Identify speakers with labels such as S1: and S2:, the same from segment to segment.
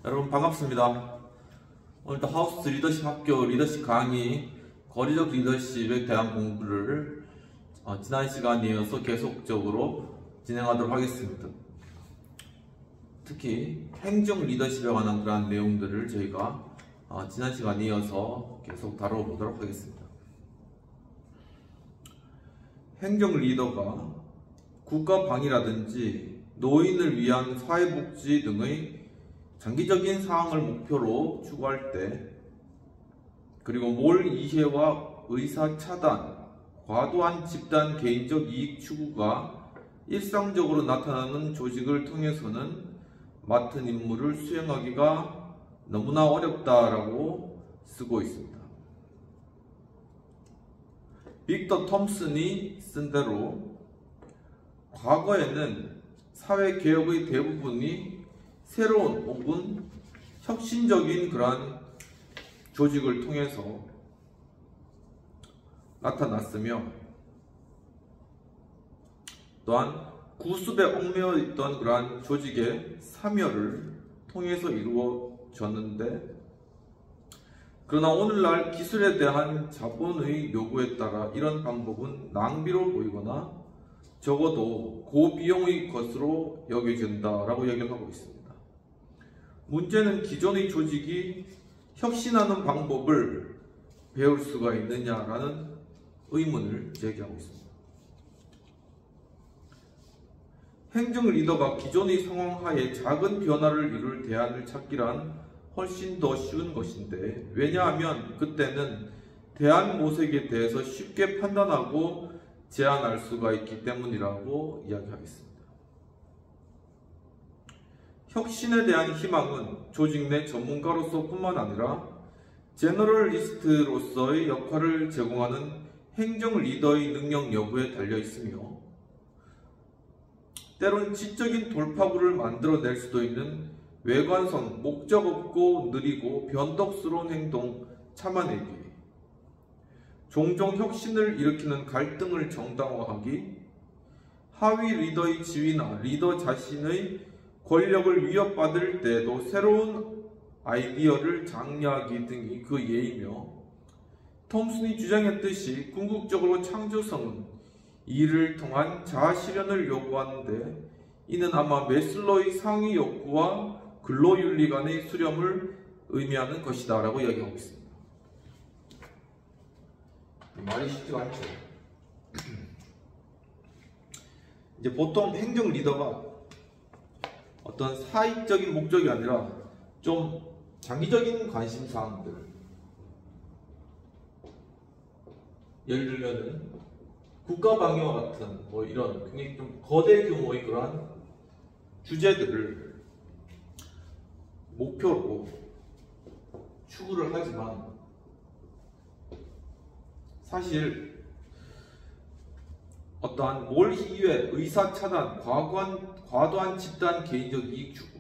S1: 여러분 반갑습니다. 오늘도 하우스 리더십 학교 리더십 강의 거리적 리더십에 대한 공부를 지난 시간에 이어서 계속적으로 진행하도록 하겠습니다. 특히 행정 리더십에 관한 그러한 내용들을 저희가 지난 시간에 이어서 계속 다뤄보도록 하겠습니다. 행정 리더가 국가 방위라든지 노인을 위한 사회복지 등의 장기적인 사항을 목표로 추구할 때, 그리고 몰 이해와 의사 차단, 과도한 집단 개인적 이익 추구가 일상적으로 나타나는 조직을 통해서는 맡은 임무를 수행하기가 너무나 어렵다라고 쓰고 있습니다. 빅터 톰슨이 쓴 대로 과거에는 사회개혁의 대부분이 새로운 혹은 혁신적인 그러한 조직을 통해서 나타났으며, 또한 구습에 얽매여 있던 그러한 조직의 사멸을 통해서 이루어졌는데, 그러나 오늘날 기술에 대한 자본의 요구에 따라 이런 방법은 낭비로 보이거나 적어도 고비용의 것으로 여겨진다라고 얘기를 하고 있습니다. 문제는 기존의 조직이 혁신하는 방법을 배울 수가 있느냐라는 의문을 제기하고 있습니다. 행정 리더가 기존의 상황 하에 작은 변화를 이룰 대안을 찾기란 훨씬 더 쉬운 것인데, 왜냐하면 그때는 대안 모색에 대해서 쉽게 판단하고 제안할 수가 있기 때문이라고 이야기하겠습니다. 혁신에 대한 희망은 조직 내 전문가로서 뿐만 아니라 제너럴리스트로서의 역할을 제공하는 행정 리더의 능력 여부에 달려 있으며, 때론 지적인 돌파구를 만들어낼 수도 있는 외관성, 목적 없고 느리고 변덕스러운 행동 참아내기, 종종 혁신을 일으키는 갈등을 정당화하기, 하위 리더의 지위나 리더 자신의 권력을 위협받을 때도 새로운 아이디어를 장려하기 등이 그 예이며, 톰슨이 주장했듯이 궁극적으로 창조성은 이를 통한 자아실현을 요구하는데, 이는 아마 매슬로의 상위 욕구와 근로윤리 간의 수렴을 의미하는 것이다 라고 이야기하고 있습니다. 말이 쉽지가 않죠. 이제 보통 행정 리더가 어떤 사익적인 목적이 아니라 좀 장기적인 관심사항들, 예를 들면 국가 방위와 같은 이런 굉장히 좀 거대 규모의 그러한 주제들을 목표로 추구를 하지만, 사실 어떠한 몰 이외 의사 차단, 과도한 집단 개인적 이익 추구,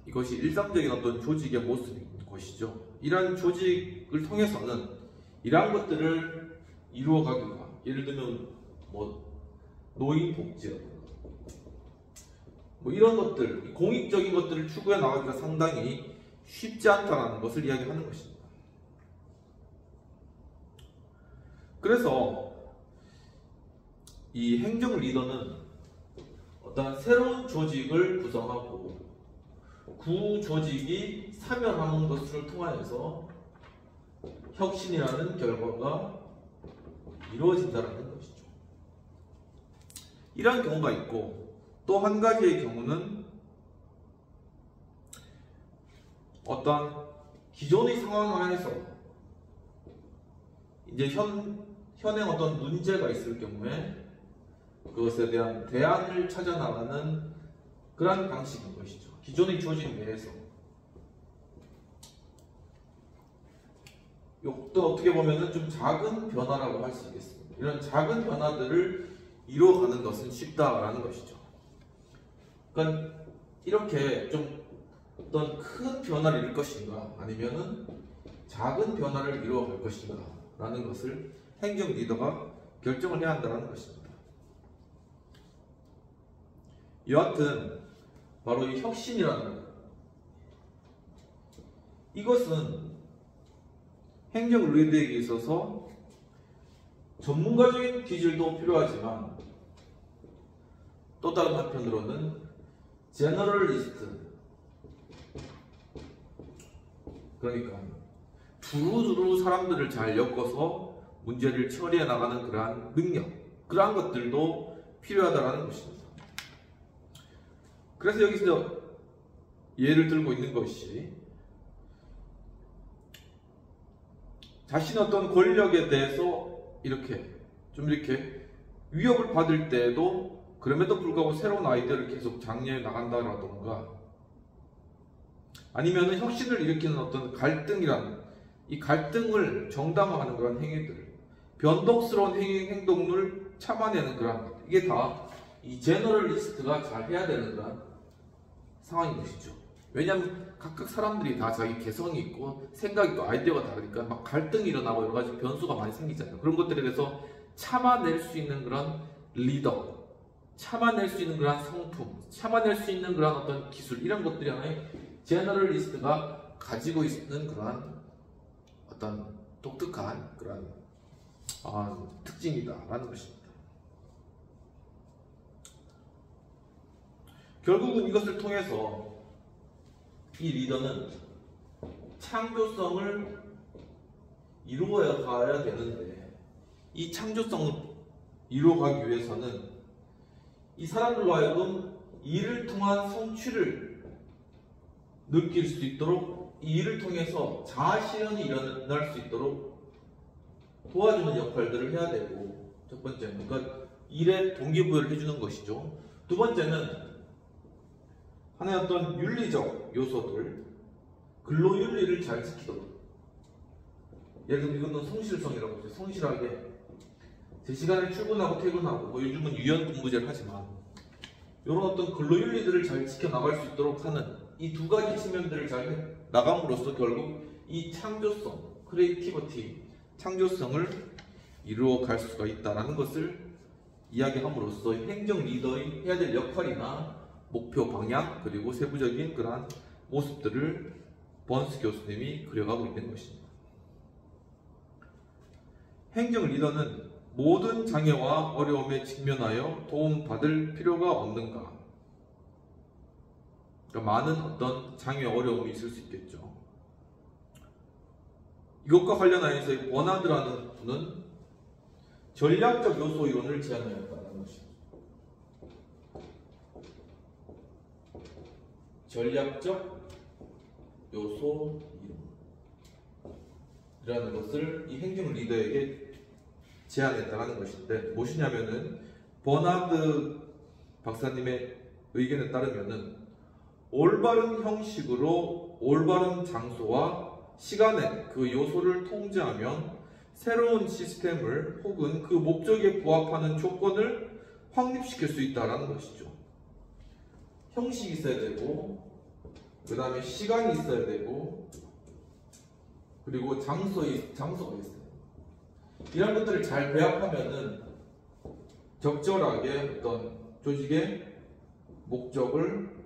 S1: 이것이 일상적인 어떤 조직의 모습인 것이죠. 이러한 조직을 통해서는 이러한 것들을 이루어가기가, 예를 들면 노인 복지라든가 이런 것들, 공익적인 것들을 추구해 나가기가 상당히 쉽지 않다는 것을 이야기하는 것입니다. 그래서 이 행정 리더는 어떤 새로운 조직을 구성하고 구 조직이 사멸하는 것을 통하여서 혁신이라는 결과가 이루어진다는 것이죠. 이러한 경우가 있고, 또 한 가지의 경우는 어떤 기존의 상황 안에서 이제 현행 어떤 문제가 있을 경우에 그것에 대한 대안을 찾아 나가는 그러한 방식인 것이죠. 기존의 조직 내에서. 또 어떻게 보면은 좀 작은 변화라고 할 수 있겠습니다. 이런 작은 변화들을 이루어가는 것은 쉽다라는 것이죠. 그러니까 이렇게 좀 어떤 큰 변화를 이룰 것인가, 아니면은 작은 변화를 이루어갈 것인가 라는 것을 행정 리더가 결정을 해야 한다는 것입니다. 여하튼 바로 이 혁신이라는 이것은 행정 리더에게 있어서 전문가적인 기질도 필요하지만 또 다른 한편으로는 제너럴리스트, 그러니까 두루두루 사람들을 잘 엮어서 문제를 처리해 나가는 그러한 능력, 그러한 것들도 필요하다는 것입니다. 그래서 여기서 예를 들고 있는 것이 자신의 어떤 권력에 대해서 이렇게 위협을 받을 때에도 그럼에도 불구하고 새로운 아이디어를 계속 장려해 나간다라던가, 아니면 혁신을 일으키는 어떤 이 갈등을 정당화하는 그런 행위들, 변동스러운 행동을 참아내는 그런 것, 이게 다 이 제너럴리스트가 잘 해야 되는 그런 상황인 것이죠. 왜냐하면 각각 사람들이 다 자기 개성이 있고 생각이 있고 아이디어가 다르니까 막 갈등이 일어나고 여러 가지 변수가 많이 생기잖아요. 그런 것들에 대해서 참아낼 수 있는 그런 리더, 참아낼 수 있는 그런 성품, 참아낼 수 있는 그런 어떤 기술, 이런 것들이 하나의 제너럴리스트가 가지고 있는 그런 어떤 독특한 그런 특징이다라는 것입니다. 결국은 이것을 통해서 이 리더는 창조성을 이루어 가야 되는데, 이 창조성을 이루어가기 위해서는 이 사람들로 하여금 이를 통한 성취를 느낄 수 있도록, 이 일을 통해서 자아실현이 일어날 수 있도록 도와주는 역할들을 해야 되고, 첫 번째는 그러니까 일에 동기부여를 해주는 것이죠. 두 번째는 하나의 어떤 윤리적 요소들, 근로윤리를 잘 지키도록, 예를 들면 이거는 성실성이라고 하죠. 성실하게 제 시간에 출근하고 퇴근하고, 뭐 요즘은 유연근무제를 하지만 이런 어떤 근로윤리들을 잘 지켜나갈 수 있도록 하는 이 두 가지 측면들을 잘 나감으로써 결국 이 창조성, 크리에이티비티, 창조성을 이루어 갈 수가 있다는 것을 이야기함으로써 행정 리더의 해야 될 역할이나 목표 방향, 그리고 세부적인 그러한 모습들을 번스 교수님이 그려가고 있는 것입니다. 행정 리더는 모든 장애와 어려움에 직면하여 도움받을 필요가 없는가? 그러니까 많은 어떤 장애와 어려움이 있을 수 있겠죠. 이것과 관련하여서 버나드라는 분은 전략적 요소 이론을 제안하였다는 것입니다. 전략적 요소 이론이라는 것을 이 행정 리더에게 제안했다는 것인데, 무엇이냐면은 버나드 박사님의 의견에 따르면은 올바른 형식으로 올바른 장소와 시간의 그 요소를 통제하면 새로운 시스템을 혹은 그 목적에 부합하는 조건을 확립시킬 수 있다는 것이죠. 형식이 있어야 되고, 그 다음에 시간이 있어야 되고, 그리고 장소가 있어요. 이런 것들을 잘 배합하면은 적절하게 어떤 조직의 목적을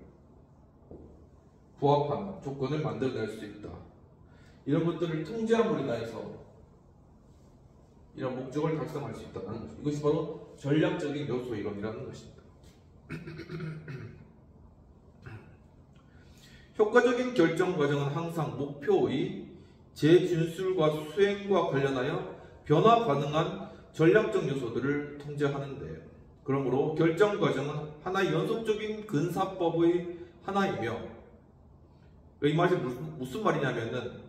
S1: 부합하는 조건을 만들어낼 수 있다. 이런 것들을 통제함으로 인해서 이런 목적을 달성할 수 있다는 것입니다. 이것이 바로 전략적인 요소 이론이라는 것입니다. 효과적인 결정 과정은 항상 목표의 재진술과 수행과 관련하여 변화 가능한 전략적 요소들을 통제하는데, 그러므로 결정 과정은 하나의 연속적인 근사법의 하나이며, 이 말이 무슨 말이냐면은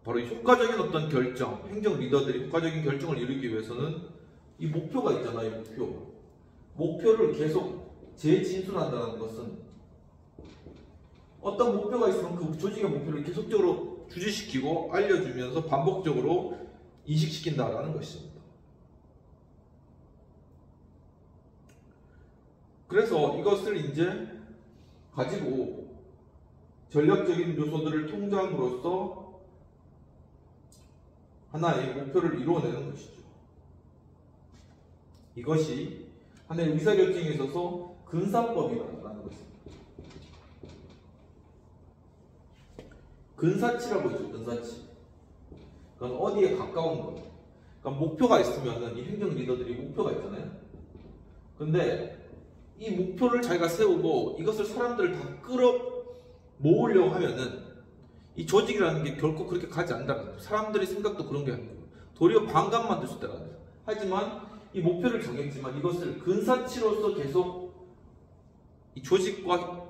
S1: 바로 효과적인 어떤 결정, 행정 리더들이 효과적인 결정을 이루기 위해서는 이 목표가 있잖아요. 목표를 계속 재진술한다는 것은 어떤 목표가 있으면 그 조직의 목표를 계속적으로 주지시키고 알려주면서 반복적으로 인식시킨다라는 것입니다. 그래서 이것을 이제 가지고 전략적인 요소들을 통제함으로써 하나의 목표를 이루어내는 것이죠. 이것이 하나의 의사결정에 있어서 근사법이라는 것입니다. 근사치라고 있죠. 근사치. 그러니까 어디에 가까운 거. 그러니까 목표가 있으면은 이 행정 리더들이 목표가 있잖아요. 근데 이 목표를 자기가 세우고 이것을 사람들을 다 끌어 모으려고 하면은 이 조직이라는 게 결코 그렇게 가지 않는다는 거예요. 사람들의 생각도 그런 게 아니고 도리어 반감만 들 수 있다는 거예요. 하지만 이 목표를 정했지만 이것을 근사치로서 계속 이 조직과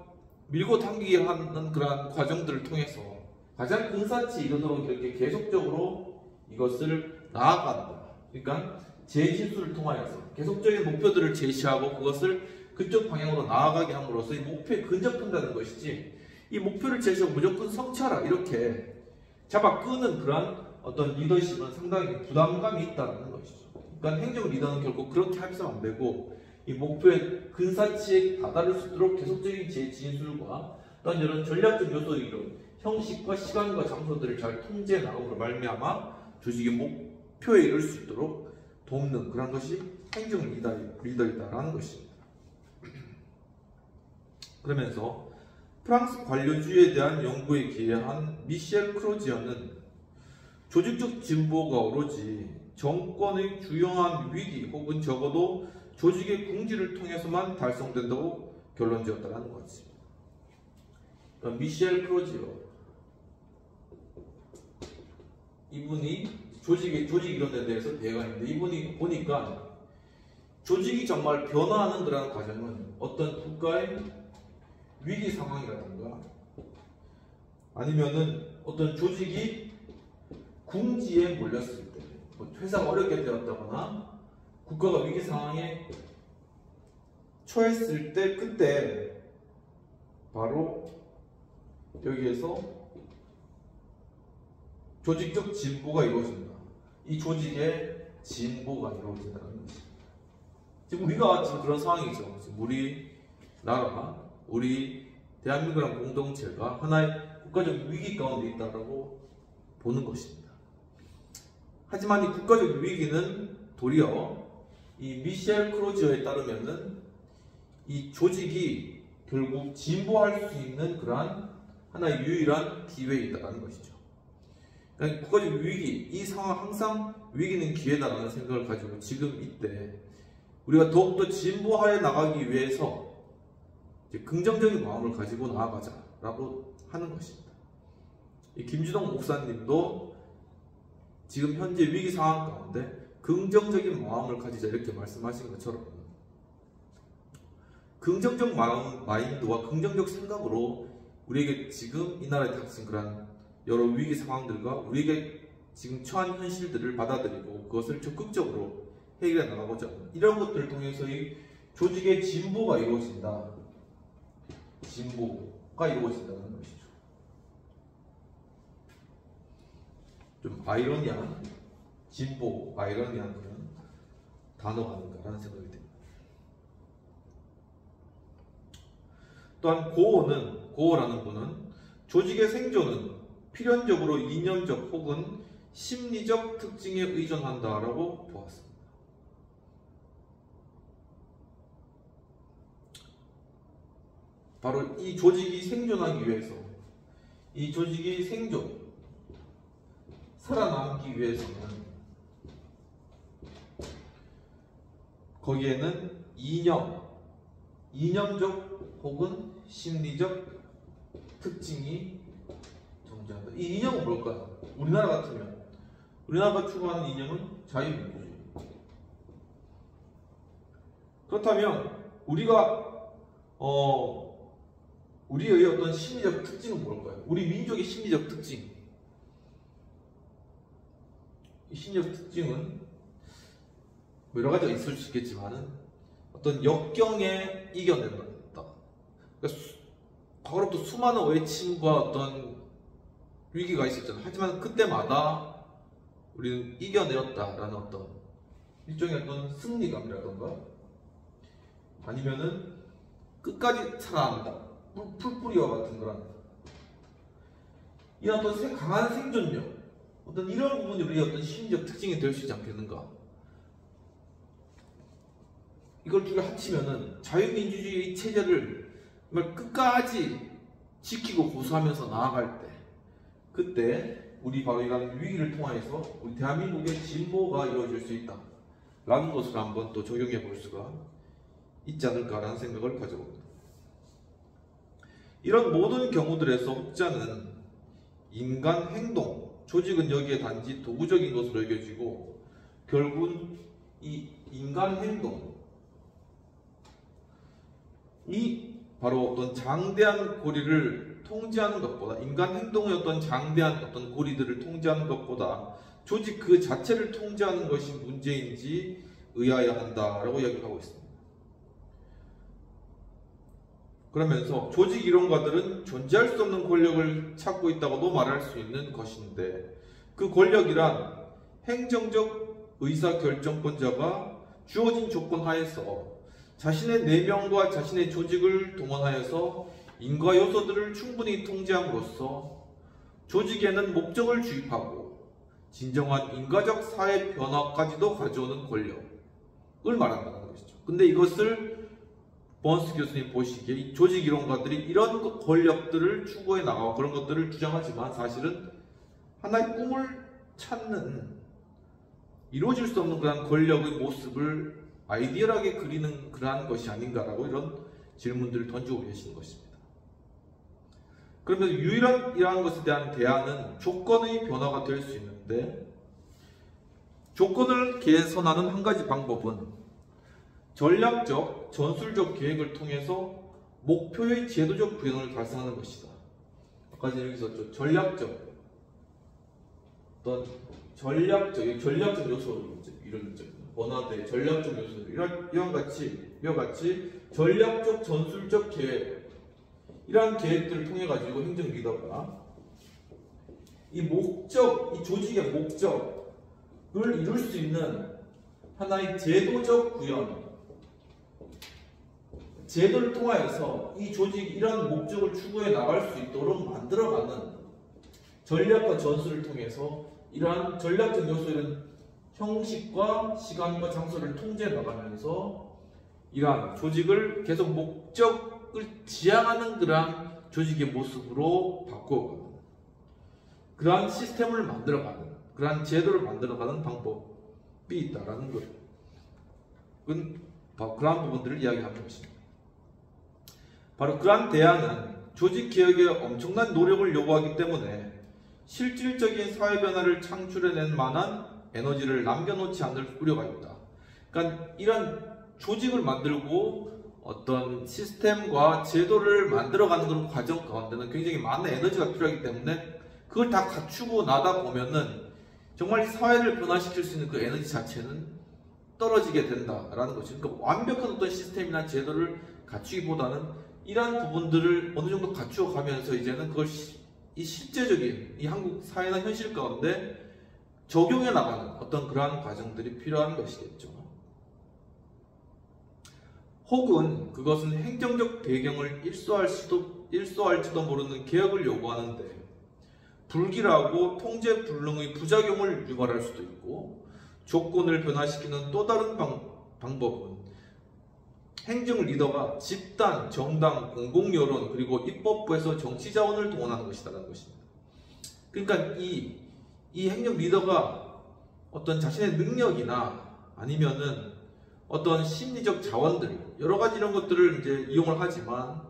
S1: 밀고 당기게 하는 그러한 과정들을 통해서 가장 근사치 이르도록 이렇게 계속적으로 이것을 나아간다. 그러니까 재진수를 통하여서 계속적인 목표들을 제시하고 그것을 그쪽 방향으로 나아가게 함으로써 이 목표에 근접한다는 것이지, 이 목표를 제시하고 무조건 성취하라 이렇게 잡아 끄는 그러한 어떤 리더십은 상당히 부담감이 있다는 것이죠. 그러니까 행정 리더는 결국 그렇게 해서는 안 되고 이 목표의 근사치에 다다를 수 있도록 계속적인 진술과 또한 이런 전략적 요소의 이런 형식과 시간과 장소들을 잘 통제해 나감으로 말미암아 조직의 목표에 이를 수 있도록 돕는 그런 것이 행정 리더이다라는 것입니다. 그러면서 프랑스 관료주의에 대한 연구에 기여한 미셸 크로지어는 조직적 진보가 오로지 정권의 주요한 위기 혹은 적어도 조직의 궁지를 통해서만 달성된다고 결론지었다는 거지. 미셸 크로지어 이분이 조직 이론에 대해서 대화가 있는데, 이분이 보니까 조직이 정말 변화하는 그런 과정은 어떤 국가의 위기 상황이라든가 아니면은 어떤 조직이 궁지에 몰렸을 때, 뭐 회사가 어렵게 되었다거나 국가가 위기 상황에 처했을 때, 그때 바로 여기에서 조직적 진보가 이루어진다. 이 조직의 진보가 이루어진다는 거지. 지금 우리가 지금 그런 상황이죠. 지금 우리 나라, 우리 대한민국이라는 공동체가 하나의 국가적 위기 가운데 있다고 보는 것입니다. 하지만 이 국가적 위기는 도리어 이 미셸 크로지어에 따르면은 이 조직이 결국 진보할 수 있는 그러한 하나의 유일한 기회이다라는 것이죠. 그러니까 국가적 위기, 이 상황 항상 위기는 기회다라는 생각을 가지고 지금 이때 우리가 더욱더 진보하여 나가기 위해서 긍정적인 마음을 가지고 나아가자라고 하는 것입니다. 이 김주동 목사님도 지금 현재 위기 상황 가운데 긍정적인 마음을 가지자 이렇게 말씀하신 것처럼 긍정적 마인드와 긍정적 생각으로 우리에게 지금 이 나라에 닥친 그런 여러 위기 상황들과 우리에게 지금 처한 현실들을 받아들이고 그것을 적극적으로 해결해 나가고자 하는 이런 것들을 통해서 이 조직의 진보가 이루어진다. 진보가 이루어진다는 것이죠. 좀 아이러니한 진보, 아이러니한 그런 단어가 아닌가라는 생각이 듭니다. 또한 고어라는 분은 조직의 생존은 필연적으로 이념적 혹은 심리적 특징에 의존한다라고 보았습니다. 바로 이 조직이 생존하기 위해서, 이 조직이 살아남기 위해서는 거기에는 이념적 혹은 심리적 특징이 존재한다. 이 이념은 뭘까요? 우리나라 같으면 우리나라가 추구하는 이념은 자유민주주의. 그렇다면 우리의 어떤 심리적 특징은 뭘까요? 우리 민족의 심리적 특징. 이 심리적 특징은 여러 가지가 있을 수 있겠지만은 어떤 역경에 이겨낸다. 그러니까 과거로부터 수많은 외침과 어떤 위기가 있었잖아요. 하지만 그때마다 우리는 이겨내었다라는 어떤 일종의 어떤 승리감이라던가 아니면은 끝까지 살아난다. 풀뿌리와 같은 거란 이런 어떤 강한 생존력, 어떤 이런 부분이 우리의 어떤 심리적 특징이 될 수 있지 않겠는가? 이걸 두 개 합치면은 자유민주주의 체제를 정말 끝까지 지키고 고수하면서 나아갈 때 그때 우리 바로 이런 위기를 통해서 우리 대한민국의 진보가 이루어질 수 있다 라는 것을 한번 또 적용해 볼 수가 있지 않을까라는 생각을 가져봅니다. 이런 모든 경우들에서 혹자는 인간 행동, 조직은 여기에 단지 도구적인 것으로 여겨지고 결국은 이 인간 행동, 이 바로 어떤 장대한 고리를 통제하는 것보다, 인간 행동의 어떤 장대한 어떤 고리들을 통제하는 것보다 조직 그 자체를 통제하는 것이 문제인지 의아해야 한다라고 이야기하고 있습니다. 그러면서 조직 이론가들은 존재할 수 없는 권력을 찾고 있다고도 말할 수 있는 것인데, 그 권력이란 행정적 의사결정권자가 주어진 조건 하에서 자신의 내면과 자신의 조직을 동원하여서 인과 요소들을 충분히 통제함으로써 조직에는 목적을 주입하고 진정한 인과적 사회 변화까지도 가져오는 권력을 말한다는 것이죠. 근데 이것을 번스 교수님 보시기에 이 조직 이론가들이 이런 권력들을 추구해 나가고 그런 것들을 주장하지만 사실은 하나의 꿈을 찾는, 이루어질 수 없는 그런 권력의 모습을 아이디얼하게 그리는 그러한 것이 아닌가라고 이런 질문들을 던지고 계시는 것입니다. 그러면 유일한 이러한 것에 대한 대안은 조건의 변화가 될 수 있는데, 조건을 개선하는 한 가지 방법은 전략적, 전술적 계획을 통해서 목표의 제도적 구현을 달성하는 것이다. 아까 전에 여기 있었죠. 전략적 요소, 이런 원화대 전략적 요소, 이와 같이 전략적, 전술적 계획, 이러한 계획들을 통해 가지고 행정 리더가 이 목적, 이 조직의 목적을 이룰 수 있는 하나의 제도적 구현, 제도를 통하여서 이 조직이 이런 목적을 추구해 나갈 수 있도록 만들어가는 전략과 전술을 통해서 이러한 전략적 요소인 형식과 시간과 장소를 통제해 나가면서 이러한 조직을 계속 목적을 지향하는 그러한 조직의 모습으로 바꿔가는, 그러한 시스템을 만들어가는, 그러한 제도를 만들어가는 방법이 있다라는 것은 바로 그러한 부분들을 이야기하는 것입니다. 바로 그러한 대안은 조직 개혁에 엄청난 노력을 요구하기 때문에 실질적인 사회 변화를 창출해낼 만한 에너지를 남겨놓지 않을 우려가 있다. 그러니까 이런 조직을 만들고 어떤 시스템과 제도를 만들어가는 그런 과정 가운데는 굉장히 많은 에너지가 필요하기 때문에 그걸 다 갖추고 나다 보면은 정말 사회를 변화시킬 수 있는 그 에너지 자체는 떨어지게 된다라는 거죠. 그러니까 완벽한 어떤 시스템이나 제도를 갖추기보다는 이러한 부분들을 어느 정도 갖추어 가면서 이제는 그걸 이 실제적인 이 한국 사회나 현실 가운데 적용해 나가는 어떤 그러한 과정들이 필요한 것이겠죠. 혹은 그것은 행정적 배경을 일소할지도 모르는 개혁을 요구하는데 불길하고 통제 불능의 부작용을 유발할 수도 있고, 조건을 변화시키는 또 다른 방법은 행정 리더가 집단, 정당, 공공여론 그리고 입법부에서 정치 자원을 동원하는 것이라는 것입니다. 그러니까 이 행정 리더가 어떤 자신의 능력이나 아니면은 어떤 심리적 자원들, 여러 가지 이런 것들을 이제 이용을 하지만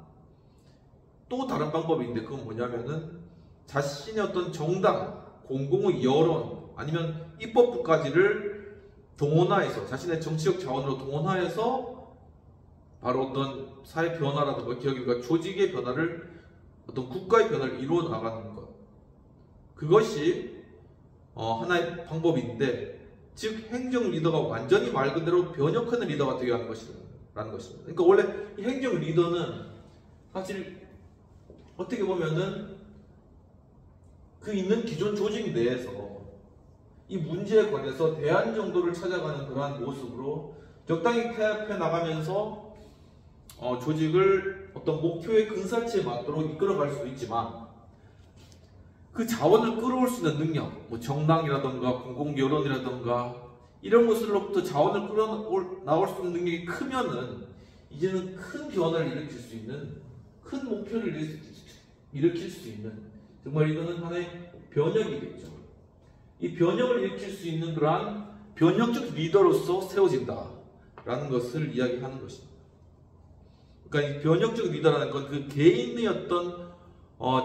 S1: 또 다른 방법이 있는데 그건 뭐냐면은 자신의 어떤 정당, 공공의 여론 아니면 입법부까지를 동원하여서 자신의 정치적 자원으로 동원하여서 바로 어떤 사회 변화라든가 기업과 조직의 변화를, 어떤 국가의 변화를 이루어 나가는 것, 그것이 하나의 방법인데, 즉 행정 리더가 완전히 말 그대로 변혁하는 리더가 되어야 하는 것이라는 것입니다. 그러니까 원래 이 행정 리더는 사실 어떻게 보면은 그 있는 기존 조직 내에서 이 문제에 관해서 대안 정도를 찾아가는 그러한 모습으로 적당히 타협해 나가면서 조직을 어떤 목표의 근사치에 맞도록 이끌어갈 수 있지만, 그 자원을 끌어올 수 있는 능력, 뭐 정당이라던가 공공여론이라던가 이런 것으로부터 자원을 끌어나올 수 있는 능력이 크면은 이제는 큰 변화를 일으킬 수 있는, 큰 목표를 일으킬 수 있는 정말 이거는 하나의 변혁이겠죠. 이 변혁을 일으킬 수 있는 그러한 변혁적 리더로서 세워진다라는 것을 이야기하는 것입니다. 그러니까 이 변혁적 리더라는 건 그 개인의 어떤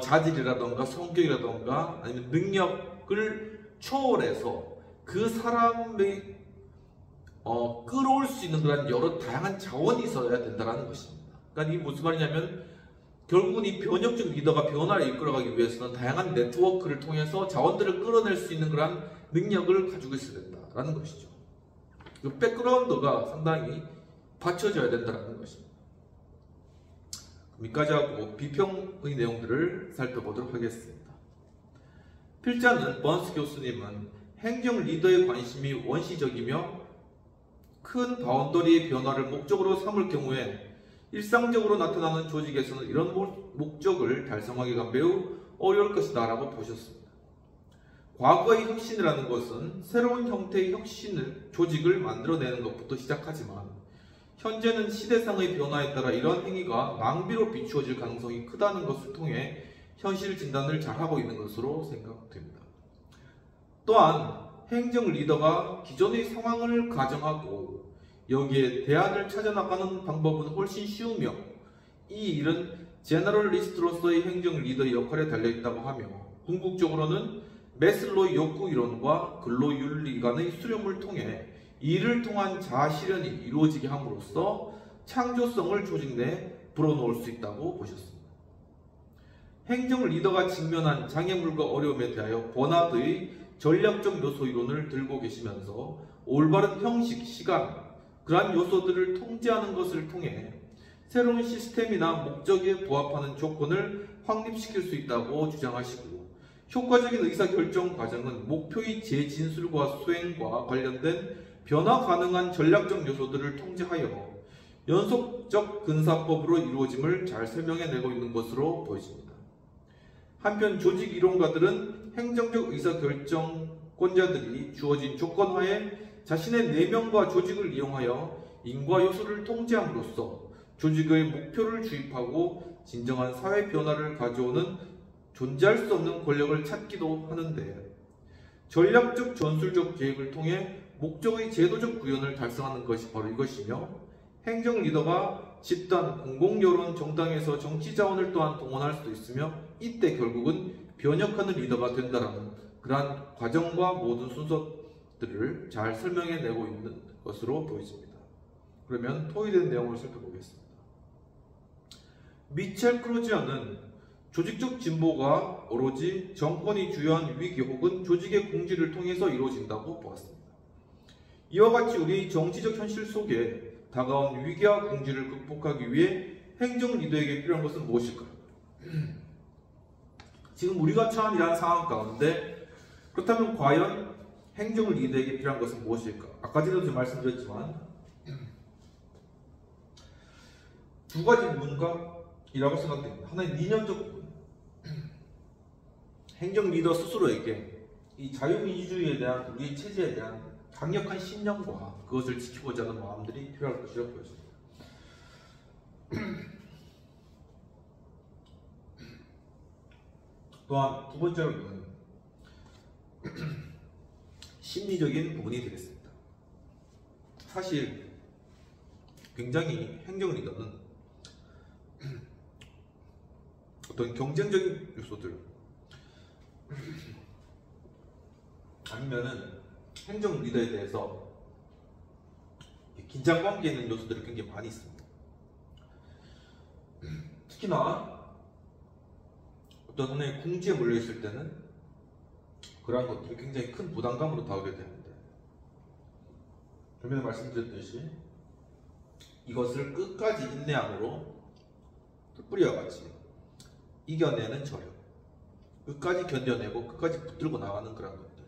S1: 자질이라던가 성격이라던가 아니면 능력을 초월해서 그 사람의 끌어올 수 있는 그런 여러 다양한 자원이 있어야 된다는 것입니다. 그러니까 이게 무슨 말이냐면 결국은 이 변혁적 리더가 변화를 이끌어가기 위해서는 다양한 네트워크를 통해서 자원들을 끌어낼 수 있는 그런 능력을 가지고 있어야 된다는 것이죠. 그 백그라운드가 상당히 받쳐져야 된다는 것입니다. 여기까지 하고 비평의 내용들을 살펴보도록 하겠습니다. 필자는 번스 교수님은 행정 리더의 관심이 원시적이며 큰 바운더리의 변화를 목적으로 삼을 경우에 일상적으로 나타나는 조직에서는 이런 목적을 달성하기가 매우 어려울 것이다 라고 보셨습니다. 과거의 혁신이라는 것은 새로운 형태의 조직을 만들어내는 것부터 시작하지만 현재는 시대상의 변화에 따라 이러한 행위가 낭비로 비추어질 가능성이 크다는 것을 통해 현실 진단을 잘하고 있는 것으로 생각됩니다. 또한 행정 리더가 기존의 상황을 가정하고 여기에 대안을 찾아나가는 방법은 훨씬 쉬우며 이 일은 제너럴리스트로서의 행정 리더의 역할에 달려있다고 하며 궁극적으로는 매슬로의 욕구 이론과 근로윤리 간의 수렴을 통해 이를 통한 자아실현이 이루어지게 함으로써 창조성을 조직 내에 불어넣을 수 있다고 보셨습니다. 행정 리더가 직면한 장애물과 어려움에 대하여 버나드의 전략적 요소 이론을 들고 계시면서 올바른 형식, 시간, 그러한 요소들을 통제하는 것을 통해 새로운 시스템이나 목적에 부합하는 조건을 확립시킬 수 있다고 주장하시고 효과적인 의사결정 과정은 목표의 재진술과 수행과 관련된 변화 가능한 전략적 요소들을 통제하여 연속적 근사법으로 이루어짐을 잘 설명해내고 있는 것으로 보여집니다. 한편 조직 이론가들은 행정적 의사결정권자들이 주어진 조건하에 자신의 내면과 조직을 이용하여 인과 요소를 통제함으로써 조직의 목표를 주입하고 진정한 사회 변화를 가져오는 존재할 수 없는 권력을 찾기도 하는데 전략적 전술적 계획을 통해 목적의 제도적 구현을 달성하는 것이 바로 이것이며 행정 리더가 집단, 공공여론, 정당에서 정치 자원을 또한 동원할 수도 있으며 이때 결국은 변혁하는 리더가 된다는 그러한 과정과 모든 순서들을 잘 설명해내고 있는 것으로 보여집니다. 그러면 토의된 내용을 살펴보겠습니다. 미첼 크로지어는 조직적 진보가 오로지 정권이 주요한 위기 혹은 조직의 공지를 통해서 이루어진다고 보았습니다. 이와 같이 우리 정치적 현실 속에 다가온 위기와 공지를 극복하기 위해 행정 리더에게 필요한 것은 무엇일까요? 지금 우리가 처한 이러한 상황 가운데 그렇다면 과연 행정 리더에게 필요한 것은 무엇일까? 아까 전에도 말씀드렸지만 두 가지 부분이라고 생각됩니다. 하나는 이념적 부분. 행정 리더 스스로에게 이 자유민주주의에 대한 우리 체제에 대한 강력한 신념과 그것을 지키고자 하는 마음들이 필요할 것이라고 보여집니다. 또한 두 번째로는 심리적인 부분이 되겠습니다. 사실 굉장히 행정 리더는 어떤 경쟁적인 요소들 아니면은 행정 리더에 대해서 긴장관계에 있는 요소들이 굉장히 많이 있습니다. 특히나 어떤 하나의 궁지에 몰려있을 때는 그러한 것들이 굉장히 큰 부담감으로 다가오게 되는데 전에 말씀드렸듯이 이것을 끝까지 인내함으로 뿌리와 같이 이겨내는 저력, 끝까지 견뎌내고 끝까지 붙들고 나가는 그런 것들,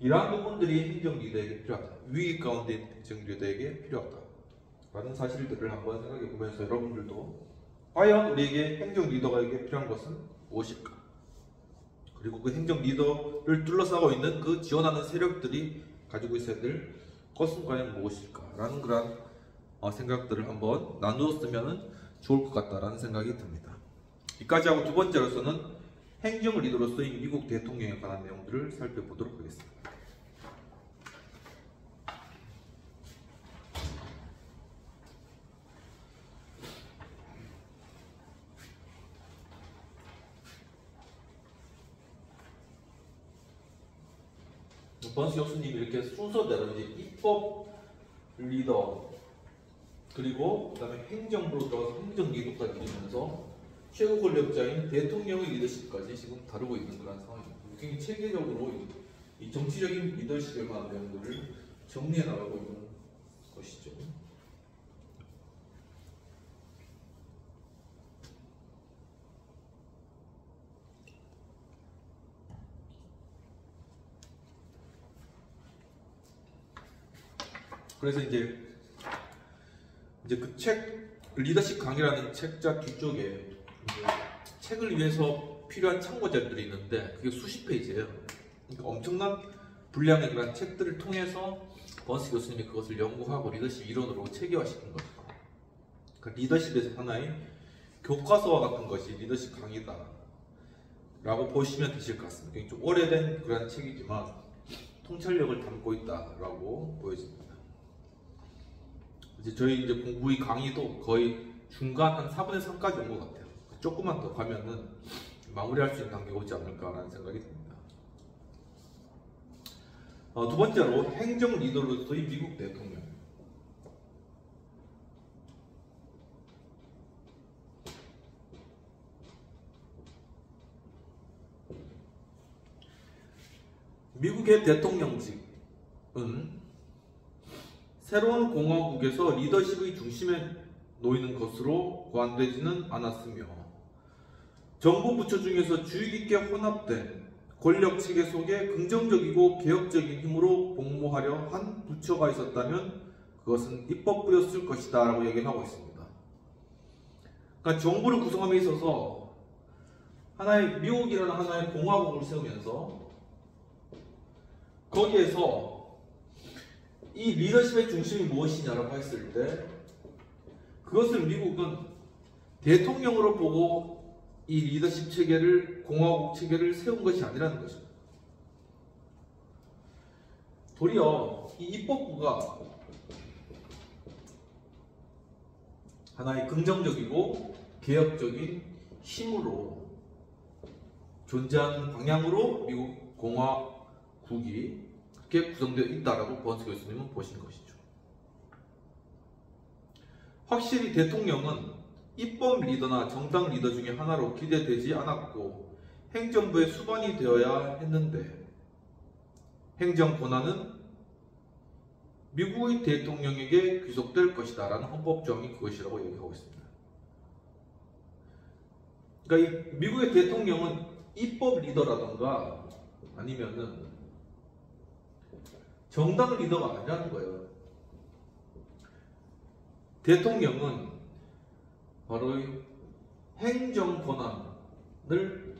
S1: 이러한 부분들이 행정 리더에게 필요하다. 위기 가운데 행정 리더에게 필요하다 라는 사실들을 한번 생각해 보면서 여러분들도 과연 우리에게 행정 리더에게 필요한 것은 무엇일까? 그리고 그 행정 리더를 둘러싸고 있는 그 지원하는 세력들이 가지고 있어야 될 것은 과연 무엇일까? 라는 그런 생각들을 한번 나누었으면 좋을 것 같다라는 생각이 듭니다. 이까지 하고 두 번째로서는 행정 리더로서의 미국 대통령에 관한 내용들을 살펴보도록 하겠습니다. 번스 교수님이 이렇게 순서대로 이제 입법 리더 그리고 그다음에 행정부로 들어가서 행정 리더까지 이루면서 최고 권력자인 대통령의 리더십까지 지금 다루고 있는 그런 상황입니다. 굉장히 체계적으로 이 정치적인 리더십에 관한 내용들을 정리해 나가고 있는 것이죠. 그래서 이제 그 책 리더십 강의라는 책자 뒤쪽에 책을 위해서 필요한 참고 자료들이 있는데 그게 수십 페이지예요. 그러니까 엄청난 분량의 그런 책들을 통해서 번스 교수님이 그것을 연구하고 리더십 이론으로 체계화시킨 거죠. 그러니까 리더십에서 하나의 교과서와 같은 것이 리더십 강의다 라고 보시면 되실 것 같습니다. 좀 오래된 그런 책이지만 통찰력을 담고 있다라고 보여집니다. 저희 공부의 강의도 거의 중간 한 4분의 3까지 온 것 같아요. 조금만 더 가면은 마무리할 수 있는 단계가 오지 않을까라는 생각이 듭니다. 두 번째로 행정 리더로서의 미국 대통령. 미국의 대통령직은 새로운 공화국에서 리더십의 중심에 놓이는 것으로 고안되지는 않았으며 정부 부처 중에서 주의 깊게 혼합된 권력 체계 속에 긍정적이고 개혁적인 힘으로 복무하려 한 부처가 있었다면 그것은 입법부였을 것이다 라고 얘기를 하고 있습니다. 그러니까 정부를 구성함에 있어서 미국이라는 하나의 공화국을 세우면서 거기에서 이 리더십의 중심이 무엇이냐라고 했을 때 그것을 미국은 대통령으로 보고 이 리더십 체계를 공화국 체계를 세운 것이 아니라는 것입니다. 도리어 이 입법부가 하나의 긍정적이고 개혁적인 힘으로 존재하는 방향으로 미국 공화국이 그렇게 구성되어 있다라고 번스 교수님은 보신 것이죠. 확실히 대통령은 입법 리더나 정당 리더 중에 하나로 기대되지 않았고 행정부의 수반이 되어야 했는데 행정 권한은 미국의 대통령에게 귀속될 것이다 라는 헌법 조항이 그것이라고 얘기하고 있습니다. 그러니까 이 미국의 대통령은 입법 리더라던가 아니면은 정당 리더가 아니라는 거예요. 대통령은 바로 행정 권한을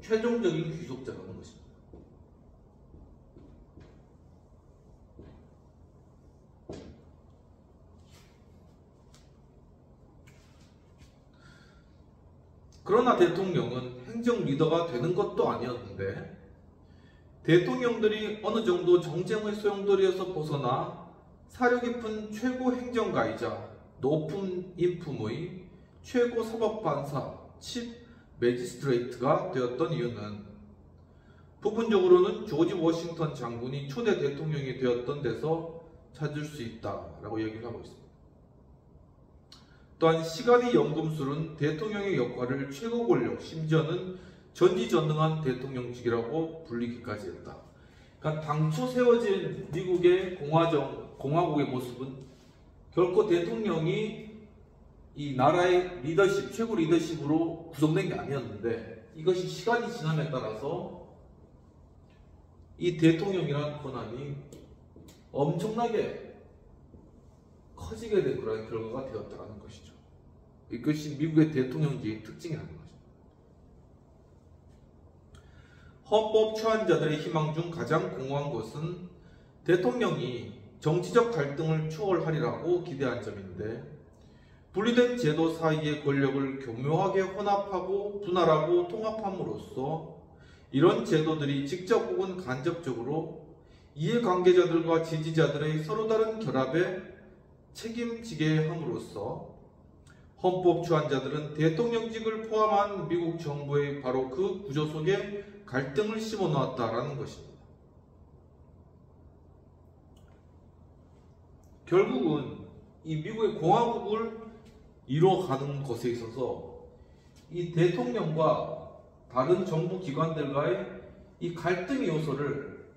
S1: 최종적인 귀속자라는 것입니다. 그러나 대통령은 행정 리더가 되는 것도 아니었는데 대통령들이 어느 정도 정쟁의 소용돌이에서 벗어나 사려 깊은 최고 행정가이자 높은 인품의 최고 사법판사 칩 매지스트레이트가 되었던 이유는 부분적으로는 조지 워싱턴 장군이 초대 대통령이 되었던 데서 찾을 수 있다라고 얘기를 하고 있습니다. 또한 시간의 연금술은 대통령의 역할을 최고 권력, 심지어는 전지전능한 대통령직이라고 불리기까지 했다. 그러니까 당초 세워진 미국의 공화국의 모습은 결코 대통령이 이 나라의 리더십, 최고 리더십으로 구성된 게 아니었는데 이것이 시간이 지남에 따라서 이 대통령이라는 권한이 엄청나게 커지게 된 그런 결과가 되었다는 것이죠. 이것이 미국의 대통령제의 특징이라는 것입니다. 헌법 초안자들의 희망 중 가장 공허한 것은 대통령이 정치적 갈등을 추월하리라고 기대한 점인데 분리된 제도 사이의 권력을 교묘하게 혼합하고 분할하고 통합함으로써 이런 제도들이 직접 혹은 간접적으로 이해관계자들과 지지자들의 서로 다른 결합에 책임지게 함으로써 헌법 주안자들은 대통령직을 포함한 미국 정부의 바로 그 구조 속에 갈등을 심어놓았다라는 것입니다. 결국은 이 미국의 공화국을 이뤄가는 것에 있어서 이 대통령과 다른 정부 기관들과의 이 갈등 요소를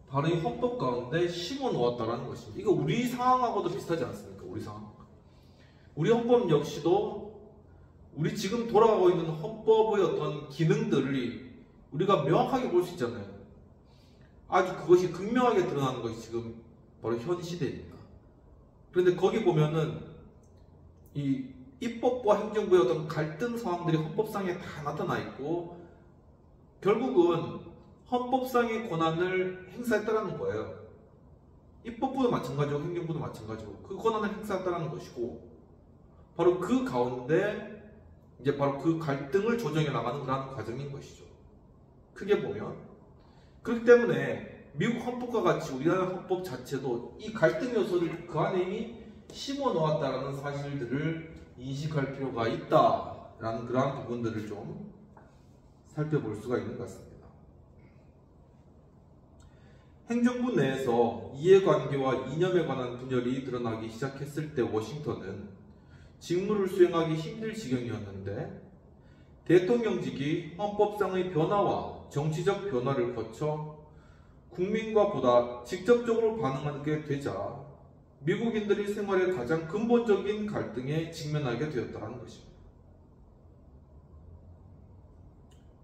S1: 바로 이 헌법 가운데 심어 놓았다는 것입니다. 이거 우리 상황하고도 비슷하지 않습니까? 우리 상황. 우리 헌법 역시도 우리 지금 돌아가고 있는 헌법의 어떤 기능들이 우리가 명확하게 볼 수 있잖아요. 아주 그것이 극명하게 드러나는 것이 지금 바로 현 시대입니다. 그런데 거기 보면은 이 입법과 행정부의 어떤 갈등 상황들이 헌법상에 다 나타나 있고 결국은 헌법상의 권한을 행사했다는 거예요. 입법부도 마찬가지고 행정부도 마찬가지고 그 권한을 행사했다는 것이고 바로 그 가운데 이제 바로 그 갈등을 조정해 나가는 그런 과정인 것이죠. 크게 보면 그렇기 때문에 미국 헌법과 같이 우리나라 헌법 자체도 이 갈등 요소를 그 안에 이미 심어 놓았다라는 사실들을 인식할 필요가 있다라는 그러한 부분들을 좀 살펴볼 수가 있는 것 같습니다. 행정부 내에서 이해관계와 이념에 관한 분열이 드러나기 시작했을 때 워싱턴은 직무를 수행하기 힘들 지경이었는데 대통령직이 헌법상의 변화와 정치적 변화를 거쳐 국민과 보다 직접적으로 반응하게 되자 미국인들이 생활의 가장 근본적인 갈등에 직면하게 되었다는 것입니다.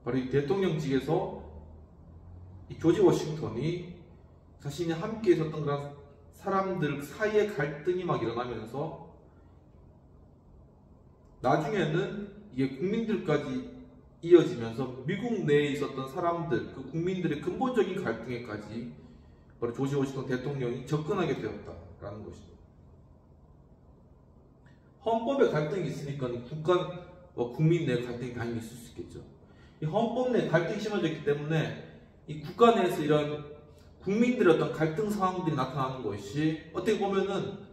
S1: 바로 이 대통령직에서 이 조지 워싱턴이 자신이 함께 있었던 그런 사람들 사이의 갈등이 막 일어나면서 나중에는 이게 국민들까지 이어지면서 미국 내에 있었던 사람들, 그 국민들의 근본적인 갈등에까지 바로 조지 워싱턴 대통령이 접근하게 되었다라는 것입니다. 헌법에 갈등이 있으니까 국가와 국민 내 갈등이 당연히 있을 수 있겠죠. 이 헌법 내 갈등이 심해졌기 때문에 이 국가 내에서 이런 국민들의 어떤 갈등 상황들이 나타나는 것이 어떻게 보면은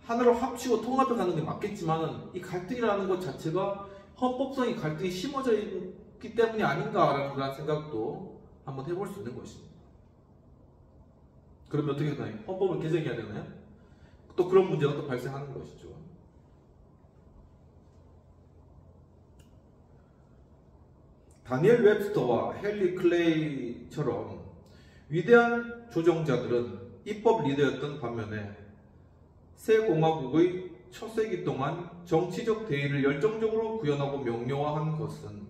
S1: 하나로 합치고 통합해 가는 게 맞겠지만은 이 갈등이라는 것 자체가 헌법상의 갈등이 심어져 있기 때문이 아닌가라는 그런 생각도 한번 해볼 수 있는 것입니다. 그러면 어떻게 되나요? 헌법을 개정해야 되나요? 또 그런 문제가 또 발생하는 것이죠. 다니엘 웹스터와 헨리 클레이처럼 위대한 조정자들은 입법 리더였던 반면에 새 공화국의 첫 세기 동안 정치적 대의를 열정적으로 구현하고 명료화한 것은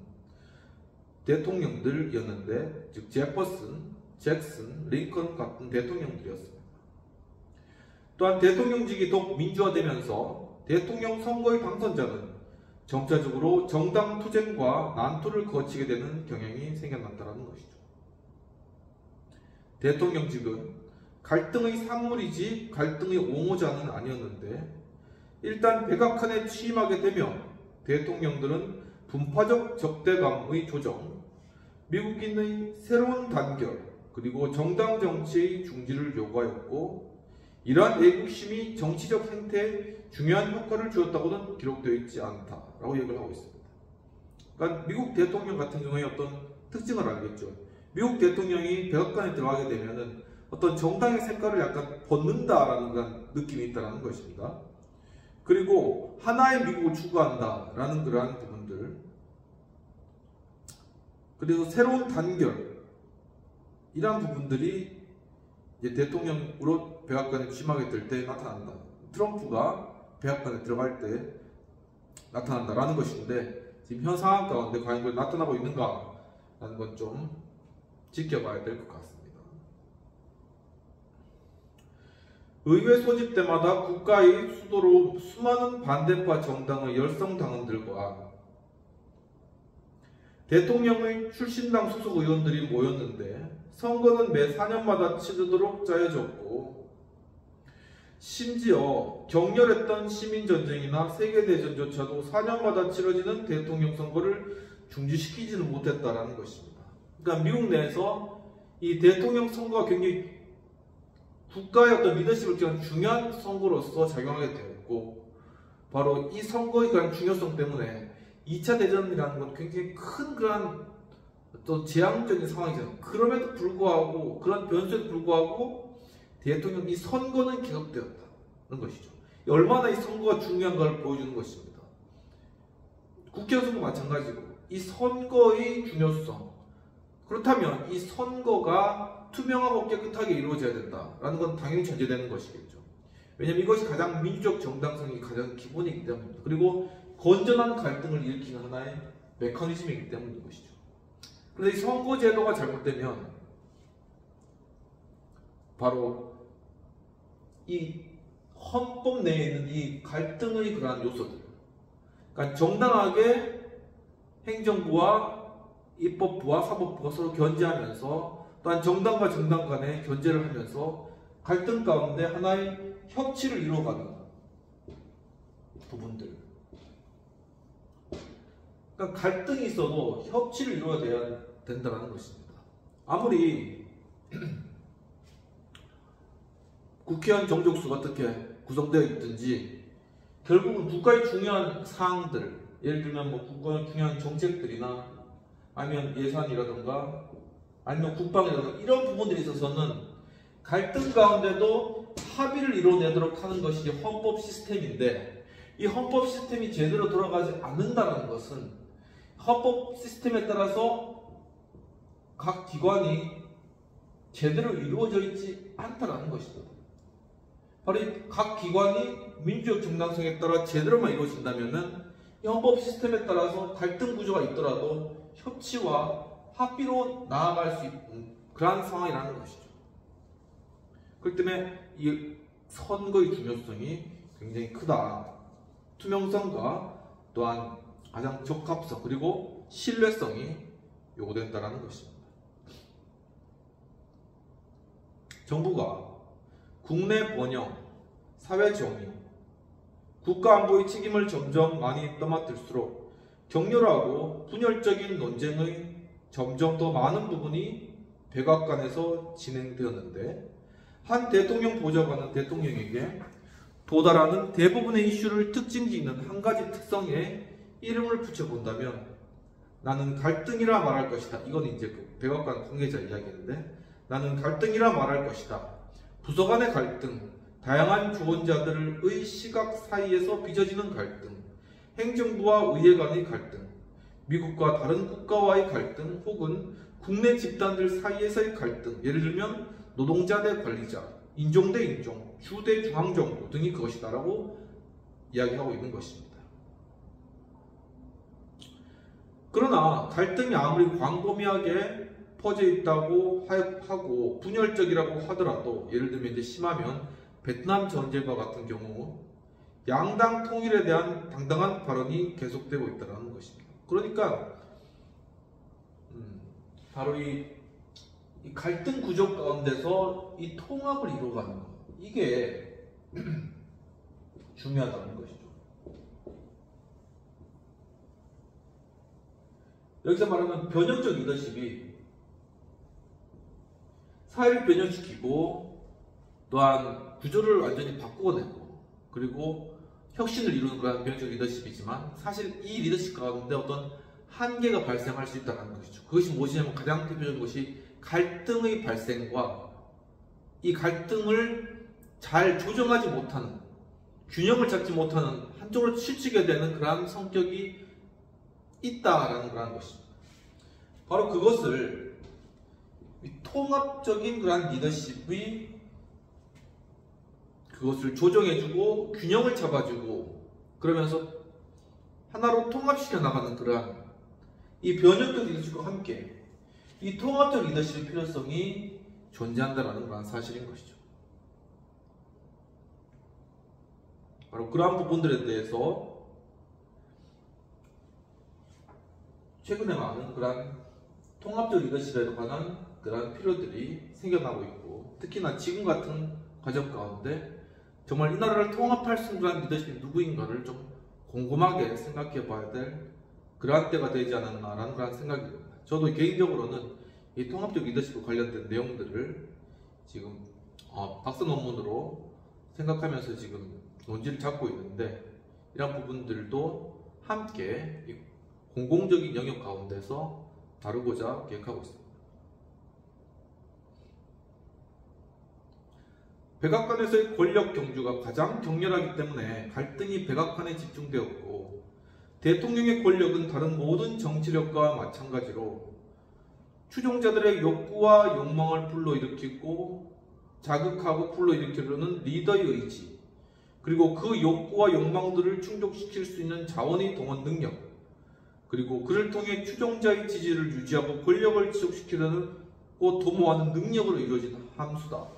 S1: 대통령들이었는데, 즉 제퍼슨, 잭슨, 링컨 같은 대통령들이었습니다. 또한 대통령직이 더욱 민주화되면서 대통령 선거의 당선자는 점차적으로 정당 투쟁과 난투를 거치게 되는 경향이 생겨났다는 것이죠. 대통령직은 갈등의 산물이지 갈등의 옹호자는 아니었는데 일단 백악관에 취임하게 되면 대통령들은 분파적 적대감의 조정, 미국인의 새로운 단결, 그리고 정당 정치의 중지를 요구하였고 이러한 애국심이 정치적 행태에 중요한 효과를 주었다고는 기록되어 있지 않다라고 얘기를 하고 있습니다. 그러니까 미국 대통령 같은 경우에 어떤 특징을 알겠죠. 미국 대통령이 백악관에 들어가게 되면은 어떤 정당의 색깔을 약간 벗는다라는 그런 느낌이 있다는 것입니다. 그리고 하나의 미국을 추구한다라는 그러한 부분들, 그리고 새로운 단결, 이러한 부분들이 이제 대통령으로 백악관에 취임하게 될 때 나타난다. 트럼프가 백악관에 들어갈 때 나타난다라는 것인데 지금 현 상황 가운데 과연 그게 나타나고 있는가라는 건 좀 지켜봐야 될 것 같습니다. 의회 소집 때마다 국가의 수도로 수많은 반대파 정당의 열성 당원들과 대통령의 출신당 소속 의원들이 모였는데 선거는 매 4년마다 치르도록 짜여졌고 심지어 격렬했던 시민전쟁이나 세계대전조차도 4년마다 치러지는 대통령 선거를 중지시키지는 못했다라는 것입니다. 그러니까 미국 내에서 이 대통령 선거가 굉장히 국가의 어떤 리더십을 기한 중요한 선거로서 작용하게 되었고, 바로 이 선거의 그런 중요성 때문에 2차 대전이라는 건 굉장히 큰 그런 또 재앙적인 상황이잖아요. 그럼에도 불구하고, 그런 변수에도 불구하고 대통령 이 선거는 계속되었다는 것이죠. 얼마나 이 선거가 중요한가를 보여주는 것입니다. 국회의원 선거 마찬가지고 이 선거의 중요성, 그렇다면 이 선거가 투명하고 깨끗하게 이루어져야 된다라는 건 당연히 전제되는 것이겠죠. 왜냐하면 이것이 가장 민주적 정당성이 가장 기본이기 때문입니다. 그리고 건전한 갈등을 일으키는 하나의 메커니즘이기 때문인 것이죠. 그런데 이 선거제도가 잘못되면 바로 이 헌법 내에 있는 이 갈등의 그러한 요소들, 그러니까 정당하게 행정부와 입법부와 사법부가 서로 견제하면서, 또한 정당과 정당 간에 견제를 하면서 갈등 가운데 하나의 협치를 이루어가는 부분들. 그러니까 갈등이 있어도 협치를 이루어야 된다는 것입니다. 아무리 국회의원 정족수가 어떻게 구성되어 있든지 결국은 국가의 중요한 사항들, 예를 들면 뭐 국가의 중요한 정책들이나 아니면 예산이라든가 아니면 국방이라든가 이런 부분들에 있어서는 갈등 가운데도 합의를 이뤄내도록 하는 것이 헌법 시스템인데, 이 헌법 시스템이 제대로 돌아가지 않는다는 것은 헌법 시스템에 따라서 각 기관이 제대로 이루어져 있지 않다는 것이다. 바로 각 기관이 민주적 정당성에 따라 제대로만 이루어진다면 이 헌법 시스템에 따라서 갈등 구조가 있더라도 협치와 합의로 나아갈 수 있는 그러한 상황이라는 것이죠. 그렇기 때문에 이 선거의 중요성이 굉장히 크다. 투명성과 또한 가장 적합성 그리고 신뢰성이 요구된다는 것입니다. 정부가 국내 번영, 사회 정의, 국가 안보의 책임을 점점 많이 떠맡을수록 격렬하고 분열적인 논쟁의 점점 더 많은 부분이 백악관에서 진행되었는데, 한 대통령 보좌관은 대통령에게 도달하는 대부분의 이슈를 특징 짓는 한 가지 특성에 이름을 붙여본다면 나는 갈등이라 말할 것이다. 이건 이제 그 백악관 관계자 이야기인데, 나는 갈등이라 말할 것이다. 부서 간의 갈등, 다양한 주권자들의 시각 사이에서 빚어지는 갈등, 행정부와 의회 간의 갈등, 미국과 다른 국가와의 갈등, 혹은 국내 집단들 사이에서의 갈등, 예를 들면 노동자 대 관리자, 인종 대 인종, 주 대 중앙정부 등이 그것이다라고 이야기하고 있는 것입니다. 그러나 갈등이 아무리 광범위하게 퍼져 있다고 하고 분열적이라고 하더라도, 예를 들면 이제 심하면 베트남 전쟁과 같은 경우 양당 통일에 대한 당당한 발언이 계속되고 있다는 것입니다. 그러니까 바로 이 갈등 구조 가운데서 이 통합을 이루어가는 것, 이게 중요하다는 것이죠. 여기서 말하는 변형적 리더십이 사회를 변형시키고 또한 구조를 완전히 바꾸어내고 그리고 혁신을 이루는 그런 변형적 리더십이지만, 사실 이 리더십 가운데 어떤 한계가 발생할 수 있다는 것이죠. 그것이 무엇이냐면 가장 대표적인 것이 갈등의 발생과 이 갈등을 잘 조정하지 못하는, 균형을 잡지 못하는, 한쪽으로 치우치게 되는 그러한 성격이 있다라는 그런 것입니다. 바로 그것을 통합적인 그러한 리더십이 그것을 조정해주고 균형을 잡아주고 그러면서 하나로 통합시켜 나가는 그러한 이 변형적 리더십과 함께 이 통합적 리더십의 필요성이 존재한다는 그런 사실인 것이죠. 바로 그러한 부분들에 대해서 최근에 많은 그러한 통합적 리더십에 관한 그러한 필요들이 생겨나고 있고, 특히나 지금 같은 과정 가운데 정말 이 나라를 통합할 수 있는 리더십이 누구인가를 좀 곰곰하게 생각해 봐야 될 그러한 때가 되지 않았나라는 그런 생각이 듭니다. 저도 개인적으로는 이 통합적 리더십과 관련된 내용들을 지금 박사 논문으로 생각하면서 지금 논지를 잡고 있는데, 이런 부분들도 함께 이 공공적인 영역 가운데서 다루고자 계획하고 있습니다. 백악관에서의 권력 경주가 가장 격렬하기 때문에 갈등이 백악관에 집중되었고, 대통령의 권력은 다른 모든 정치력과 마찬가지로 추종자들의 욕구와 욕망을 불러일으키고 자극하고 불러일으키려는 리더의 의지, 그리고 그 욕구와 욕망들을 충족시킬 수 있는 자원의 동원 능력, 그리고 그를 통해 추종자의 지지를 유지하고 권력을 지속시키려는 도모하는 능력으로 이루어진 함수다.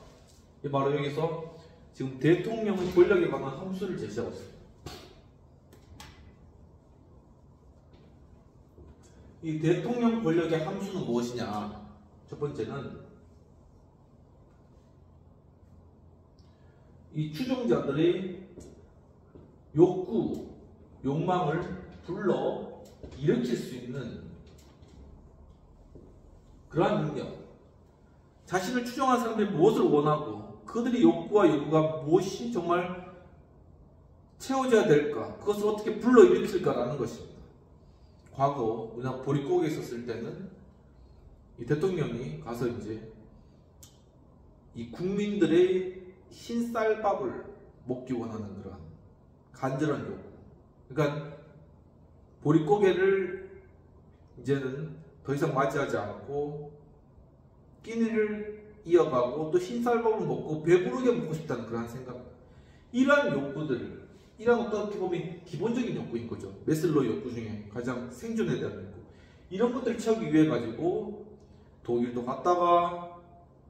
S1: 바로 여기서 지금 대통령의 권력에 관한 함수를 제시하고 있습니다. 이 대통령 권력의 함수는 무엇이냐? 첫 번째는 이 추종자들의 욕구, 욕망을 불러 일으킬 수 있는 그러한 능력. 자신을 추종하는 사람들이 무엇을 원하고 그들의 욕구와 요구가 무엇이 정말 채워져야 될까, 그것을 어떻게 불러일으킬까라는 것입니다. 과거 우리나라 보릿고개에 있었을 때는 이 대통령이 가서 이제 이 국민들의 흰쌀밥을 먹기 원하는 그런 간절한 요구. 그러니까 보릿고개를 이제는 더 이상 맞이하지 않고 끼니를 이어가고 또 흰쌀밥을 먹고 배부르게 먹고 싶다는 그런 생각. 이러한 욕구들, 이런 어떻게 보면 기본적인 욕구인 거죠. 메슬로 욕구 중에 가장 생존에 대한 욕구. 이런 것들을 채우기 위해 가지고 독일도 갔다가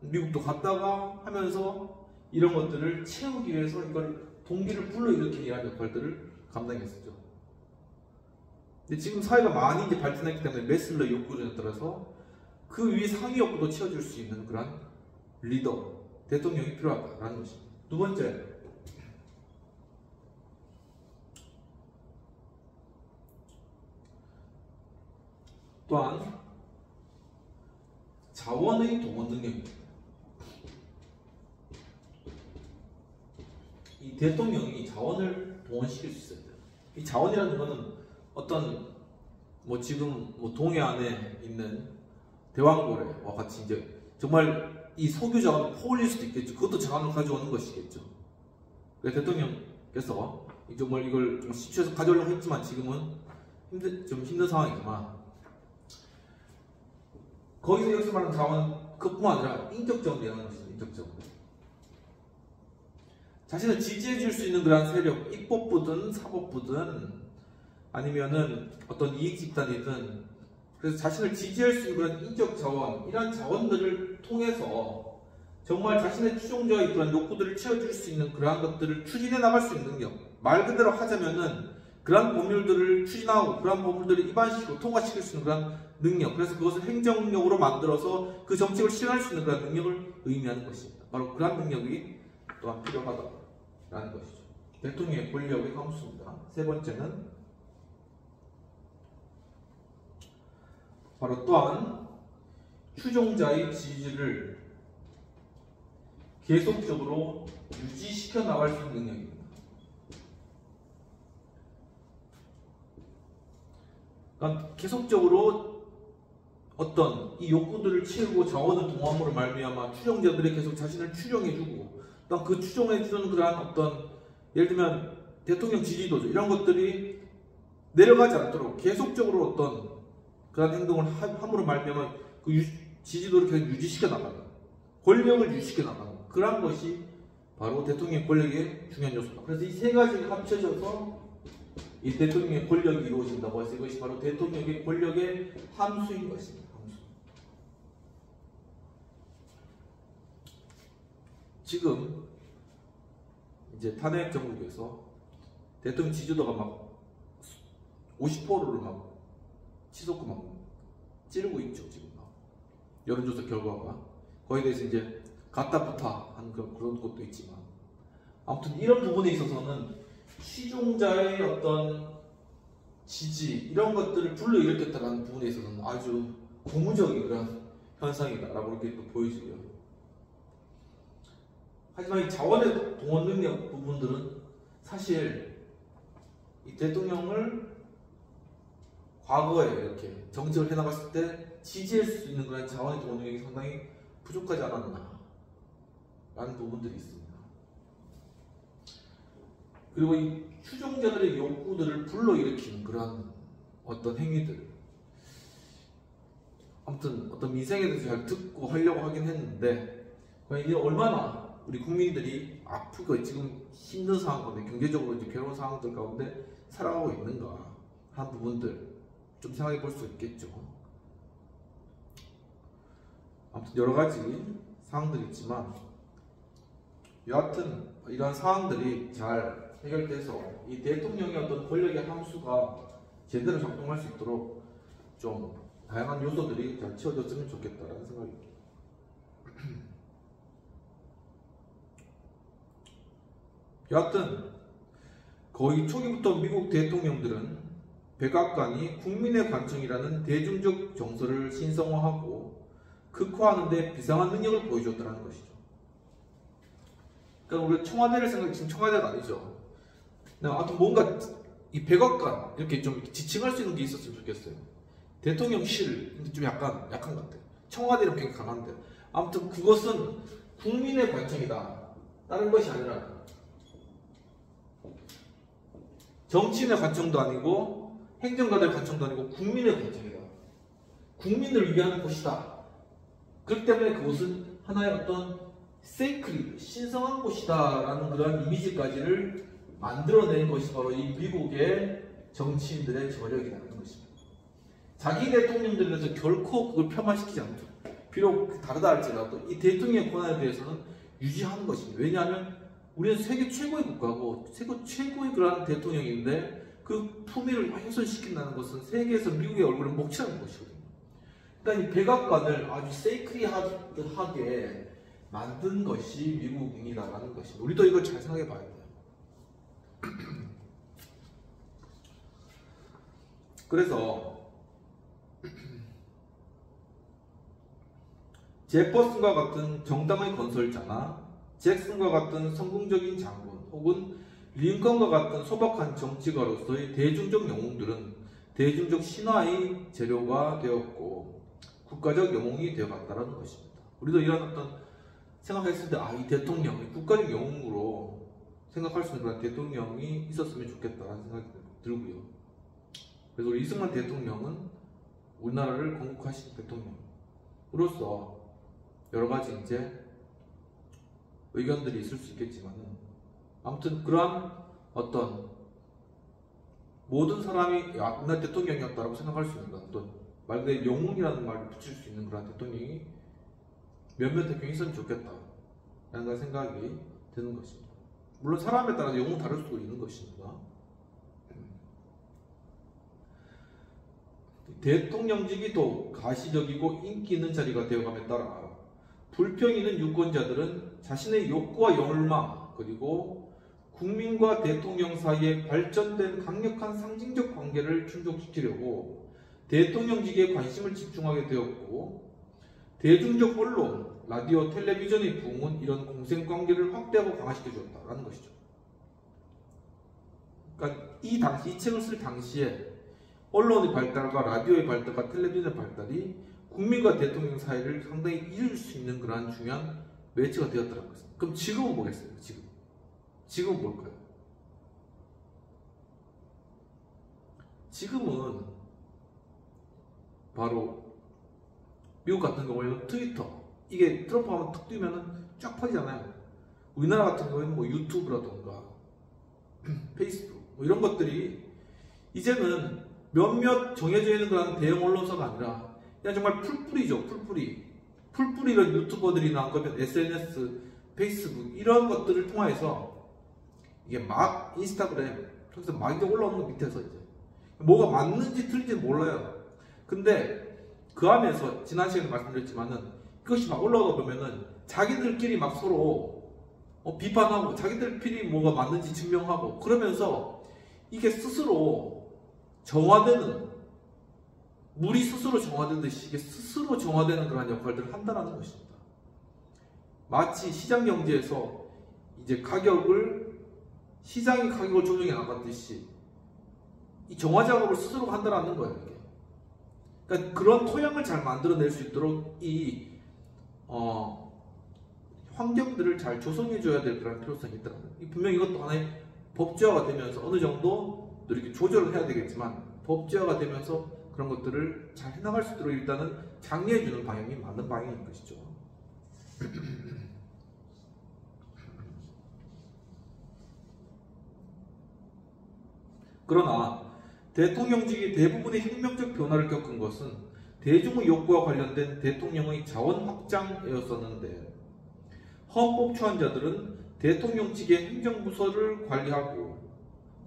S1: 미국도 갔다가 하면서 이런 것들을 채우기 위해서 이걸 동기를 불러일으키는 이런 역할들을 감당했었죠. 근데 지금 사회가 많이 이제 발전했기 때문에 메슬러 욕구에 따라서 그 위에 상위 욕구도 채워줄 수 있는 그런 리더, 대통령이 필요하다라는 것입니다. 두 번째, 또한 자원의 동원 능력입니다. 이 대통령이 자원을 동원시킬 수 있어야 돼요. 이 자원이라는 것은 어떤 지금 동해안에 있는 대왕고래와 같이 이제 정말 이 석유 자원을 퍼올릴 수도 있겠죠. 그것도 자원을 가져오는 것이겠죠. 그래서 대통령께서 정말 이걸 좀 시추해서 가져오려고 했지만 지금은 좀 힘든 상황이지만, 거기서 여기서 말하는 자원은 그뿐만 아니라 인적 자원도 얘기하는 것입니다. 인적 자원. 자신을 지지해 줄 수 있는 그런 세력, 입법부든 사법부든 아니면은 어떤 이익 집단이든, 그래서 자신을 지지할 수 있는 그런 인적 자원, 이러한 자원들을 통해서 정말 자신의 추종자의 그런 욕구들을 채워줄 수 있는 그러한 것들을 추진해 나갈 수 있는 능력. 말 그대로 하자면은 그러한 법률들을 추진하고 그러한 법률들을 입안시키고 통과시킬 수 있는 그런 능력. 그래서 그것을 행정력으로 만들어서 그 정책을 실현할 수 있는 그런 능력을 의미하는 것입니다. 바로 그러한 능력이 또한 필요하다라는 것이죠. 대통령의 권력의 함수입니다. 세 번째는 바로 또한 추종자의 지지를 계속적으로 유지시켜 나갈 수 있는 능력입니다. 그러니까 계속적으로 어떤 이 욕구들을 채우고 자원을 동원함으로 말미암아 추종자들이 계속 자신을 추종해주고, 또 그 추종해주는 그러한 어떤, 예를 들면 대통령 지지도죠, 이런 것들이 내려가지 않도록 계속적으로 어떤 그런 행동을 함으로 말미암아 그 지지도를 계속 유지시켜 나가는, 권력을 유지시켜 나가는 그런 것이 바로 대통령의 권력의 중요한 요소다. 그래서 이 세 가지가 합쳐져서 이 대통령의 권력이 이루어진다고 해서 이것이 바로 대통령의 권력의 함수인 것입니다. 함수. 지금 이제 탄핵 정국에서 대통령 지지도가 막 50%를 막 치솟고 막 찌르고 있죠. 지금 막 여론조사 결과가 거기에 대해서 이제 갖다 부타 하는 그런 것도 있지만, 아무튼 이런 부분에 있어서는 시종자의 어떤 지지 이런 것들을 불러일으켰다는 부분에 있어서는 아주 고무적인 그런 현상이다라고 이렇게 또 보여지고요. 하지만 이 자원의 동원 능력 부분들은 사실 이 대통령을 과거에 이렇게 정책을 해나갔을 때 지지할 수 있는 그런 자원의 동원 능력이 상당히 부족하지 않았나 라는 부분들이 있습니다. 그리고 이 추종자들의 욕구들을 불러일으키는 그런 어떤 행위들, 아무튼 어떤 민생에 대해서 잘 듣고 하려고 하긴 했는데 이게 얼마나 우리 국민들이 아프고 지금 힘든 상황 가운데 경제적으로 이제 괴로운 상황들 가운데 살아가고 있는가 하는 부분들 좀 생각해 볼 수 있겠죠. 아무튼 여러 가지 상황들이 있지만 여하튼 이러한 상황들이 잘 해결돼서 이 대통령의 어떤 권력의 함수가 제대로 작동할 수 있도록 좀 다양한 요소들이 잘 채워졌으면 좋겠다라는 생각입니다. 여하튼 거의 초기부터 미국 대통령들은 백악관이 국민의 관청이라는 대중적 정서를 신성화하고 극화하는 데 비상한 능력을 보여줬다는 것이죠. 그러니까 우리가 청와대를 생각해, 지금 청와대가 아니죠. 아무튼 뭔가 이 백악관 이렇게 좀 지칭할 수 있는 게 있었으면 좋겠어요. 대통령실 좀 약간 약한 것 같아요. 청와대는 굉장히 강한데 아무튼 그것은 국민의 관청이다. 다른 것이 아니라 정치인의 관청도 아니고 행정가들의 관청도 아니고 국민의 관청이다. 국민을 위한 곳이다. 그렇기 때문에 그것은 하나의 어떤 세이크리드, 신성한 곳이다 라는 그런 이미지까지를 만들어낸 것이 바로 이 미국의 정치인들의 저력이라는 것입니다. 자기 대통령들에 대해서 결코 그걸 폄하시키지 않죠. 비록 다르다 할지라도 이 대통령의 권한에 대해서는 유지하는 것입니다. 왜냐하면 우리는 세계 최고의 국가고 세계 최고의 그러한 대통령인데 그 품위를 훼손시킨다는 것은 세계에서 미국의 얼굴을 먹칠하는 것이거든요. 그러니까 이 백악관을 아주 세이크리하게 만든 것이 미국인이라는 것입니다. 우리도 이걸 잘 생각해 봐야 돼요. 그래서 제퍼슨과 같은 정당의 건설자나 잭슨과 같은 성공적인 장군 혹은 링컨과 같은 소박한 정치가로서의 대중적 영웅들은 대중적 신화의 재료가 되었고 국가적 영웅이 되어갔다는 것입니다. 우리도 이런 어떤 생각했을 때 이 대통령이 국가적 영웅으로 생각할 수 있는 그런 대통령이 있었으면 좋겠다는 생각이 들고요. 그래서 우리 이승만 대통령은 우리나라를 건국하신 대통령으로서 여러 가지 이제 의견들이 있을 수 있겠지만은 아무튼 그러한 어떤 모든 사람이 우리나라 대통령이었다고 생각할 수 있는 어떤 말 그대로 영웅이라는 말을 붙일 수 있는 그런 대통령이 몇몇 대통령이 있으면 좋겠다라는 생각이 드는 것입니다. 물론 사람에 따라서 영웅은 다를 수도 있는 것입니다. 대통령직이 더 가시적이고 인기 있는 자리가 되어감에 따라 불평 있는 유권자들은 자신의 욕구와 열망 그리고 국민과 대통령 사이에 발전된 강력한 상징적 관계를 충족시키려고 대통령직에 관심을 집중하게 되었고 대중적 언론, 라디오, 텔레비전의 부흥은 이런 공생관계를 확대하고 강화시켜 주었다는 것이죠. 그러니까 이 책을 쓸 당시에 언론의 발달과 라디오의 발달과 텔레비전의 발달이 국민과 대통령 사이를 상당히 이룰 수 있는 그러한 중요한 매체가 되었다는 것입니다. 그럼 지금은 뭐겠어요? 지금은 뭘까요? 지금은 바로 미국 같은 경우에는 트위터 이게 트럼프 하면 툭 뜨면은 쫙 퍼지잖아요. 우리나라 같은 경우에는 뭐 유튜브라던가 페이스북 뭐 이런 것들이 이제는 몇몇 정해져 있는 그런 대형 언론사가 아니라 그냥 정말 풀뿌리죠. 풀뿌리 이런 유튜버들이나 그러면 SNS, 페이스북 이런 것들을 통해서 이게 막 인스타그램 통해서 막 이제 올라오는 거 밑에서 이제 뭐가 맞는지 틀린지 몰라요. 근데 그 안에서 지난 시간에 말씀드렸지만은 그것이 막 올라오다 보면은 자기들끼리 막 서로 비판하고 자기들끼리 뭐가 맞는지 증명하고 그러면서 이게 스스로 정화되는, 물이 스스로 정화되듯이 이게 스스로 정화되는 그런 역할들을 한다는 것입니다. 마치 시장 경제에서 이제 시장이 가격을 조정해 나갔듯이 이 정화 작업을 스스로 한다는 거예요. 이게. 그러니까 그런 토양을 잘 만들어낼 수 있도록 이 환경들을 잘 조성해 줘야 될 그런 필요성이 있더라고요. 분명히 이것도 하나의 법제화가 되면서 어느 정도 이렇게 조절을 해야 되겠지만 법제화가 되면서 그런 것들을 잘 해나갈 수 있도록 일단은 장려해 주는 방향이 맞는 방향인 것이죠. 그러나 대통령직이 대부분의 혁명적 변화를 겪은 것은 대중의 욕구와 관련된 대통령의 자원 확장이었었는데, 헌법 초안자들은 대통령직의 행정부서를 관리하고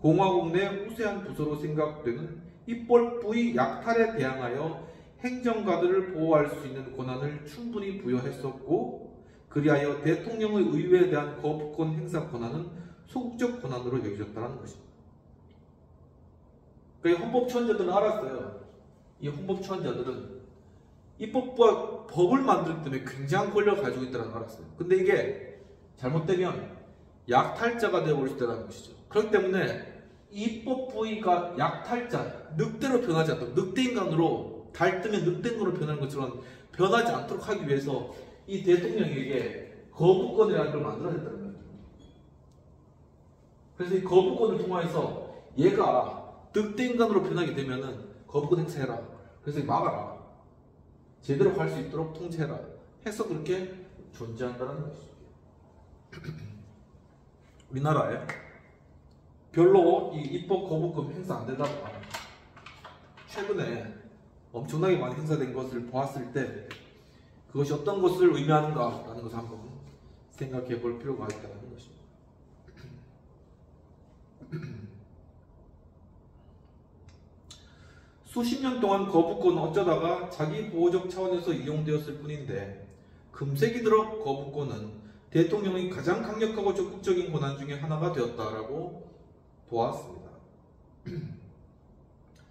S1: 공화국 내 우세한 부서로 생각되는 입법부의 약탈에 대항하여 행정가들을 보호할 수 있는 권한을 충분히 부여했었고, 그리하여 대통령의 의회에 대한 거부권 행사 권한은 소극적 권한으로 여겨졌다는 것입니다. 그러니까 헌법 초안자들은 알았어요. 이 헌법 초안자들은 입법부가 법을 만들기 때문에 굉장한 권력을 가지고 있다는 걸 알았어요. 근데 이게 잘못되면 약탈자가 되어버릴 수 있다는 것이죠. 그렇기 때문에 입법부가 약탈자, 늑대로 변하지 않도록, 늑대인간으로 달뜨면 늑대인간으로 변하는 것처럼 변하지 않도록 하기 위해서 이 대통령에게 거부권이라는 걸 만들어냈다는 거예요. 그래서 이 거부권을 통해서 얘가 늑대인간으로 변하게 되면은 거부권 행사해라. 그래서 막아라. 제대로 할 수 있도록 통제해라. 해서 그렇게 존재한다는 것이죠. 우리나라에 별로 이 입법 거부권 행사 안 되다가 최근에 엄청나게 많이 행사된 것을 보았을 때 그것이 어떤 것을 의미하는가라는 것을 한번 생각해 볼 필요가 있다는 것입니다. 수십 년 동안 거부권은 어쩌다가 자기 보호적 차원에서 이용되었을 뿐인데, 금세기 들어 거부권은 대통령의 가장 강력하고 적극적인 권한 중에 하나가 되었다라고 보았습니다.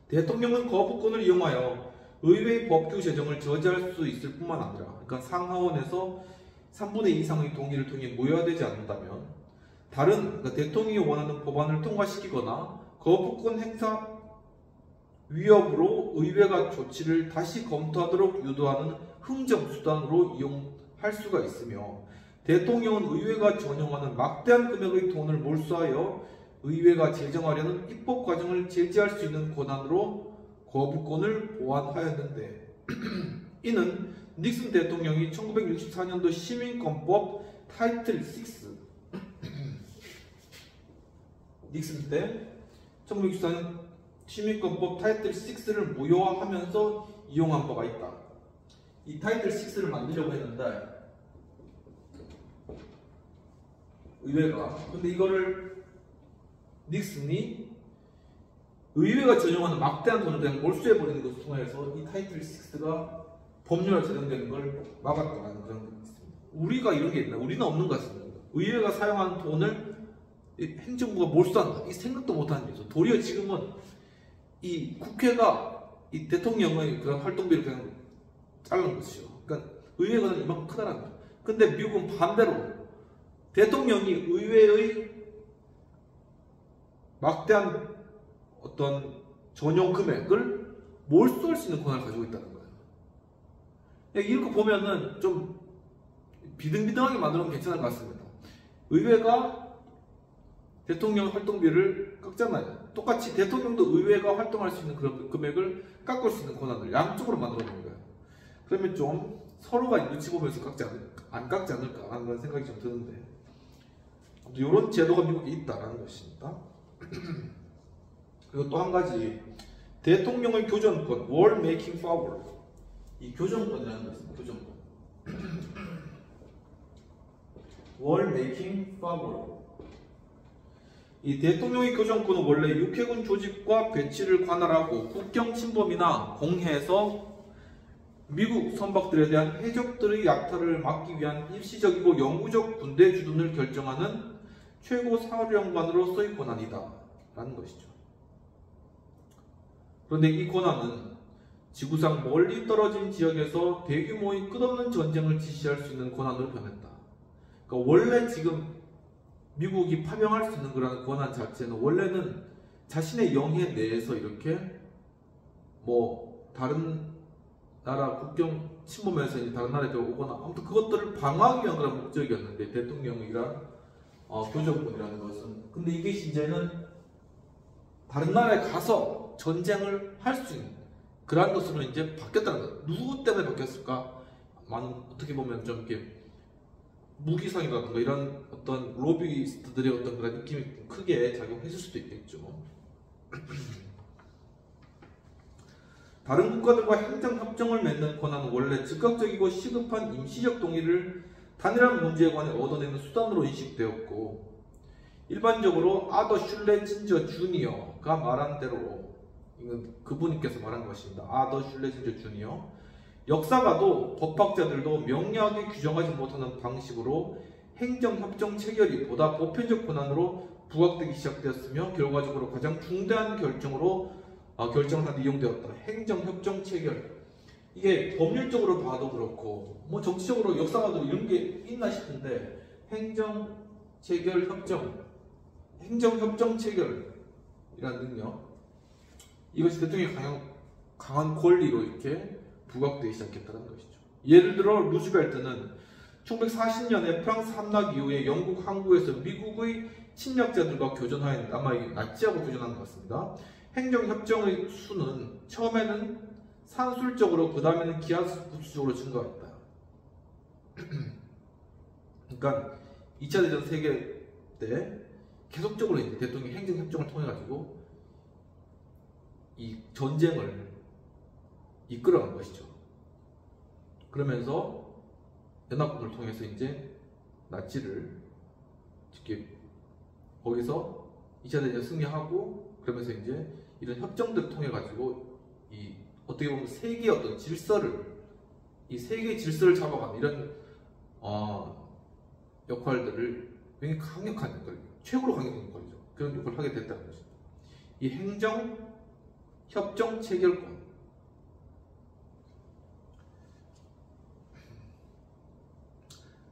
S1: 대통령은 거부권을 이용하여 의회의 법규 제정을 저지할 수 있을 뿐만 아니라, 그러니까 상하원에서 3분의 2 이상의 동의를 통해 무효화되지 않는다면 그러니까 대통령이 원하는 법안을 통과시키거나 거부권 행사 위협으로 의회가 조치를 다시 검토하도록 유도하는 흥정수단으로 이용할 수가 있으며, 대통령은 의회가 전용하는 막대한 금액의 돈을 몰수하여 의회가 제정하려는 입법 과정을 제지할 수 있는 권한으로 거부권을 보완하였는데, 이는 닉슨 대통령이 1964년도 시민권법 타이틀 6 닉슨 때 1964년 시민권법 타이틀 6를 무효화하면서 이용한 바가 있다. 이 타이틀 6를 만들려고 했는데 의회가, 근데 이거를 닉슨이 의회가 전용하는 막대한 돈을 그냥 몰수해버리는 것을 통해서 이 타이틀 6가 법률화 제정되는 걸 막았다는 그런 게 있습니다. 우리가 이런 게 있나? 우리는 없는 것 같습니다. 의회가 사용하는 돈을 행정부가 몰수한다. 이 생각도 못하는 거죠. 도리어 지금은 이 국회가 이 대통령의 그런 활동비를 그냥 자른 것이죠. 그러니까 의회가 이만큼 크다는 거죠. 근데 미국은 반대로 대통령이 의회의 막대한 어떤 전용 금액을 몰수할 수 있는 권한을 가지고 있다는 거예요. 이렇게 보면은 좀 비등비등하게 만들면 괜찮은 것 같습니다. 의회가 대통령 활동비를 깎잖아요. 똑같이 대통령도 의회가 활동할 수 있는 그런 금액을 깎을 수 있는 권한을 양쪽으로 만들어 놓은 거예요. 그러면 좀 서로가 눈치 보면서 안 깎지 않을까 하는 그런 생각이 좀 드는데, 이런 제도가 미국에 있다라는 것입니다. 그리고 또 한 가지, 대통령의 교전권, War Making Power. 이 교전권이라는 거 있습니다. 교전권. War Making Power. 이 대통령의 교전권은 원래 육해군 조직과 배치를 관할하고 국경 침범이나 공해에서 미국 선박들에 대한 해적들의 약탈을 막기 위한 일시적이고 영구적 군대 주둔을 결정하는 최고 사령관으로서의 권한이다 라는 것이죠. 그런데 이 권한은 지구상 멀리 떨어진 지역에서 대규모의 끝없는 전쟁을 지시할 수 있는 권한으로 변했다. 그러니까 원래 지금 미국이 파병할 수 있는 그런 권한 자체는 원래는 자신의 영해 내에서 이렇게 뭐 다른 나라 국경 침범해서 이제 다른 나라에 들어오거나 아무튼 그것들을 방어하기 위한 그런 목적이었는데 대통령이란 교정권이라는 것은 근데 이게 이제는 다른 나라에 가서 전쟁을 할 수 있는 그러한 것으로 이제 바뀌었다는 거예요. 누구 때문에 바뀌었을까? 많은 어떻게 보면 좀 이렇게 무기상이라든가 이런 어떤 로비스트들의 어떤 그런 느낌이 크게 작용했을 수도 있겠죠. 다른 국가들과 행정협정을 맺는 권한은 원래 즉각적이고 시급한 임시적 동의를 단일한 문제에 관해 얻어내는 수단으로 인식되었고 일반적으로 아더 슐레 진저 주니어가 말한 대로 이건 그분께서 말한 것입니다. 아더 슐레 진저 주니어 역사가도 법학자들도 명료하게 규정하지 못하는 방식으로 행정협정 체결이 보다 보편적 권한으로 부각되기 시작되었으며 결과적으로 가장 중대한 결정을 하는 데 이용되었다. 행정협정 체결. 이게 법률적으로 봐도 그렇고 뭐 정치적으로 역사가도 이런 게 있나 싶은데 행정협정 체결이라는 능력 이것이 대통령의 강한 권리로 이렇게 부각되기 시작했다는 것이죠. 예를 들어 루즈벨트는 1940년에 프랑스 함락 이후에 영국 항구에서 미국의 침략자들과 교전하였는데 아마 나치하고 교전한 것 같습니다. 행정협정의 수는 처음에는 산술적으로 그 다음에는 기하급수적으로 증가했다. 그러니까 2차 대전 세계 때 계속적으로 이제 대통령이 행정협정을 통해 가지고 이 전쟁을 이끌어간 것이죠. 그러면서 연합군을 통해서 이제 나치를 이렇게 거기서 2차 대전 승리하고 그러면서 이제 이런 협정들을 통해 가지고 이 어떻게 보면 세계의 어떤 질서를 이 세계의 질서를 잡아가는 이런 역할들을 굉장히 강력한 역할, 최고로 강력한 역할이죠. 그런 역할을 하게 됐다는 것입니다. 이 행정 협정 체결권